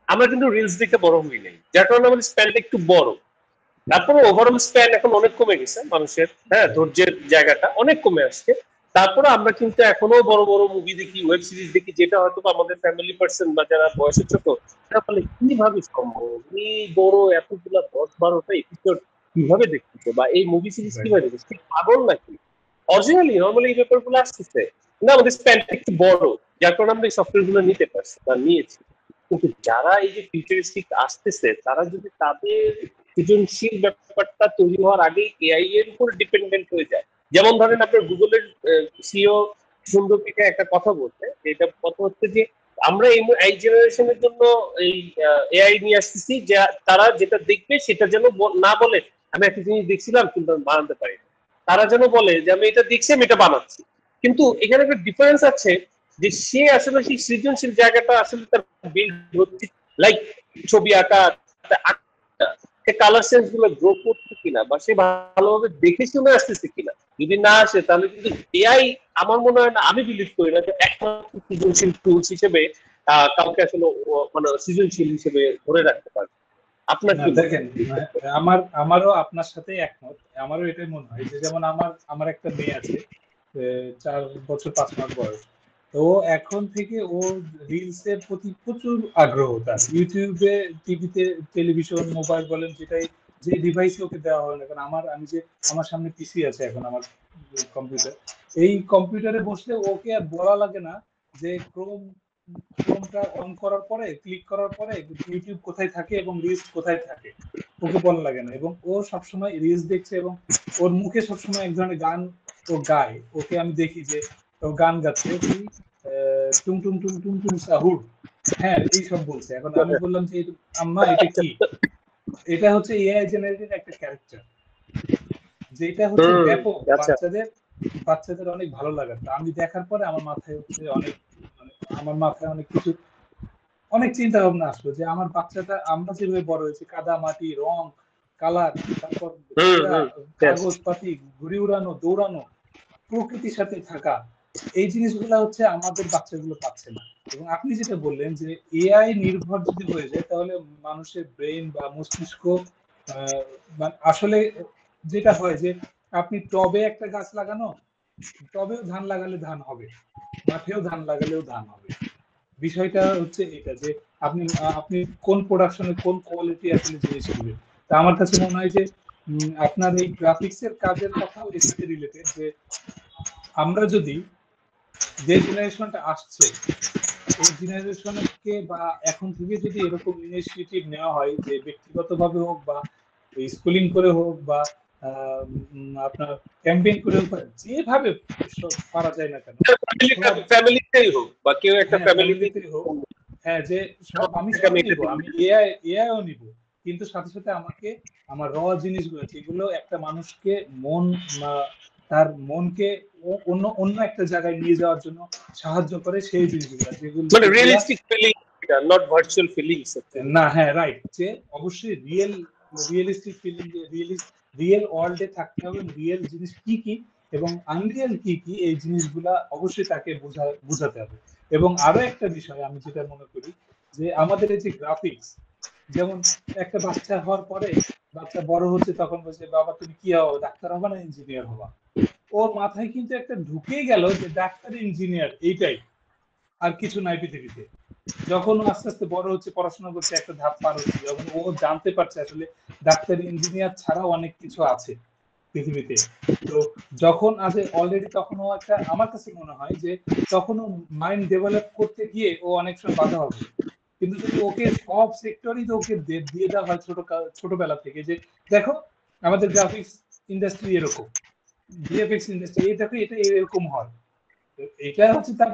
আমরা কিন্তু রিলস দেখে বড় হই নাই, যার কারণে আমাদের স্প্যানটা একটু বড়। তারপরে ওভারঅল স্প্যান এখন অনেক কমে গেছে মানুষের, হ্যাঁ, ধৈর্যের জায়গাটা অনেক কমে আসছে। তারপরে আমরা কিন্তু এখনো বড় বড় মুভি দেখি, ওয়েব সিরিজ দেখি, যেটা হয়তো আমাদের ফ্যামিলি পার্সন বা যারা বয়সে ছোট, তারা বলে কিভাবে সম্ভব এই বড় এতগুলা 10-12টা এপিসোড কিভাবে দেখতেছে, বা এই মুভি সিরিজ কিভাবে দেখতেছে, ঠিক পাগল নাকি? অরিজিনালি নর্মালি এই ব্যাপারগুলো আসতেছে না, আমাদের স্প্যানটা একটু বড়, যার কারণে আমরা এই সফটওয়্যার গুলো নিতে পারছি বা নিয়েছি। কিন্তু যারা এই যে ফিউচারিস্টিক আসতেছে, তারা যদি তাদের সৃজনশীল ব্যাপারটা তৈরি হওয়ার আগেই এআই এর উপর ডিপেন্ডেন্ট হয়ে যায়, যেমন ধরেন আপনার গুগলের সিও সুন্দর পিঠে একটা কথা বলছে, এটা কথা হচ্ছে যে আমরা এই জেনারেশনের জন্য এই এআই নিয়ে আসতেছি, যে তারা যেটা দেখবে সেটা যেন না বলে আমি একটা জিনিস দেখছিলাম কিন্তু আমি বানাতে পারি না, তারা যেন বলে যে আমি এটা দেখছি, আমি এটা বানাচ্ছি। কিন্তু এখানে একটা ডিফারেন্স আছে, যে সে আসলে সেই সৃজনশীল জায়গাটা আসলে তার বিল্ড হচ্ছে, লাইক ছবি আঁকা, কালার সেন্স গুলো গ্রো করছে কিনা, বা সে ভালোভাবে দেখে শুনে আসতেছে কিনা। যদি না আসে তাহলে কিন্তু এআই, আমার মনে হয় না, আমি বিলিভ করি না যে একমাত্র সৃজনশীল টুলস হিসেবে কাউকে আসলে মানে সৃজনশীল হিসেবে ধরে রাখতে পারবে। আপনার কি
দেখেন, আমারও আপনার সাথে একমত, আমারও এটাই মনে হয় যে যেমন আমার একটা মেয়ে আছে, 4 বছর 5 মাস বয়স। তো এখন থেকে ও রিলস এর প্রতি প্রচুর আগ্রহ, তার ইউটিউবে, টিভিতে, টেলিভিশন, মোবাইল বলেন, যেটাই যে ডিভাইসে ওকে দেওয়া হয় না কেন, আমি যে আমার সামনে পিসি আছে এখন, আমার কম্পিউটার, এই কম্পিউটারে বসলে ওকে আর বলা লাগে না যে ক্রোমটা অন করার পরে, ক্লিক করার পরে ইউটিউব কোথায় থাকে এবং রিলস কোথায় থাকে, ওকে বলা লাগে না। এবং ও সবসময় রিলস দেখছে এবং ওর মুখে সবসময় এক ধরনের গান ও গায়। ওকে আমি দেখি যে ও গান গাচ্ছে, কি টুং টুং টুং টুং টুং সাহুর, হ্যাঁ এইসব বলছে। এখন আমি বললাম যে আম্মা এটা কি? এটা হচ্ছে এআই জেনারেটেড একটা ক্যারেক্টার, যেটা হচ্ছে ব্যাপক বাচ্চাদের অনেক ভালো লাগে। আমি দেখার পরে আমার মাথায় হচ্ছে অনেক, মানে আমার মাথায় অনেক কিছু, অনেক চিন্তা ভাবনা আসলো যে আমার বাচ্চাটা, আমরা যেভাবে বড় হয়েছি, কাদা মাটি, রং, কালার, তারপর কাগজ পাতি, ঘুড়ি উড়ানো, দৌড়ানো, প্রকৃতির সাথে থাকা, এই জিনিসগুলো হচ্ছে আমাদের বাচ্চাগুলো পাচ্ছে না। এবং আপনি যেটা বললেন যে এআই নির্ভর যদি হয়ে যায়, তাহলে মানুষের ব্রেন বা মস্তিষ্ক, আসলে যেটা হয় যে আপনি টবে একটা গাছ লাগানো, টবেও ধান লাগালে ধান হবে, মাঠেও ধান লাগালেও ধান হবে। বিষয়টা হচ্ছে এটা যে আপনি কোন প্রোডাকশনে কোন কোয়ালিটি আসলে জিনিস দিবেন। তা আমার কাছে মনে হয় যে আপনার এই গ্রাফিক্স এর কাজের কথাও এর সাথে রিলেটেড, যে আমরা যদি যে জেনারেশনটা আসছে এই জেনারেশনকে বা এখন থেকে যদি এরকম ইনিশিয়েটিভ নেওয়া হয় যে ব্যক্তিগতভাবে হোক বা স্কুলিং করে হোক বা আপনার ক্যাম্পেইন করে হোক, যেভাবে পারা যায় না কেন, সব
ফ্যামিলিতেই হোক বা কেউ একটা
হ্যাঁ
ফ্যামিলিতে
ফ্যামিলিতেই হোক, হ্যাঁ যে সব আমি সবই নিব, আমি এআইও নিব, কিন্তু সাথে সাথে আমাকে আমার জিনিসগুলো যেগুলো একটা মানুষকে মন তার মনকে অন্য অন্য একটা জায়গায় নিয়ে যাওয়ার জন্য সাহায্য করে সেই জিনিসগুলো যেগুলো
মানে realistic feeling, not virtual feelings.
না হ্যাঁ রাইট, যে অবশ্যই রিয়েলিস্টিক ফিলিং, রিয়েল ওয়ার্ল্ডে থাকতে হবে, রিয়েল জিনিস কি কি এবং আনরিয়েল কি কি এই জিনিসগুলা অবশ্যই তাকে বোঝাতে হবে। এবং আরো একটা বিষয় আমি যেটা মনে করি যে আমাদের এই যে গ্রাফিক্স, যেমন একটা বাচ্চা হওয়ার পরে বাচ্চা বড় হচ্ছে তখন বলছে বাবা তুমি কি হও, ডাক্তার হবা না ইঞ্জিনিয়ার হবা, ওর মাথায় কিন্তু একটা ঢুকেই গেল যে ডাক্তার ইঞ্জিনিয়ার এইটাই, আর কিছু নাই পৃথিবীতে। যখন ও আস্তে আস্তে বড় হচ্ছে, পড়াশোনা করছে, একটা ধাপ পার হচ্ছে, যখন ও জানতে পারছে আসলে ডাক্তার ইঞ্জিনিয়ার ছাড়াও অনেক কিছু আছে পৃথিবীতে, তো যখন আছে অলরেডি তখন ও একটা, আমার কাছে মনে হয় যে তখন ও মাইন্ড ডেভেলপ করতে গিয়ে ও অনেক সময় বাধা হবে। কিন্তু যদি ওকে সব সেক্টরই তো ওকে দিয়ে দেওয়া হয় ছোটবেলা থেকে, যে দেখো আমাদের গ্রাফিক্স ইন্ডাস্ট্রি এরকম, ভিএফএক্স ইন্ডাস্ট্রি এই দেখো এটা এরকম হয়, এটা হচ্ছে তার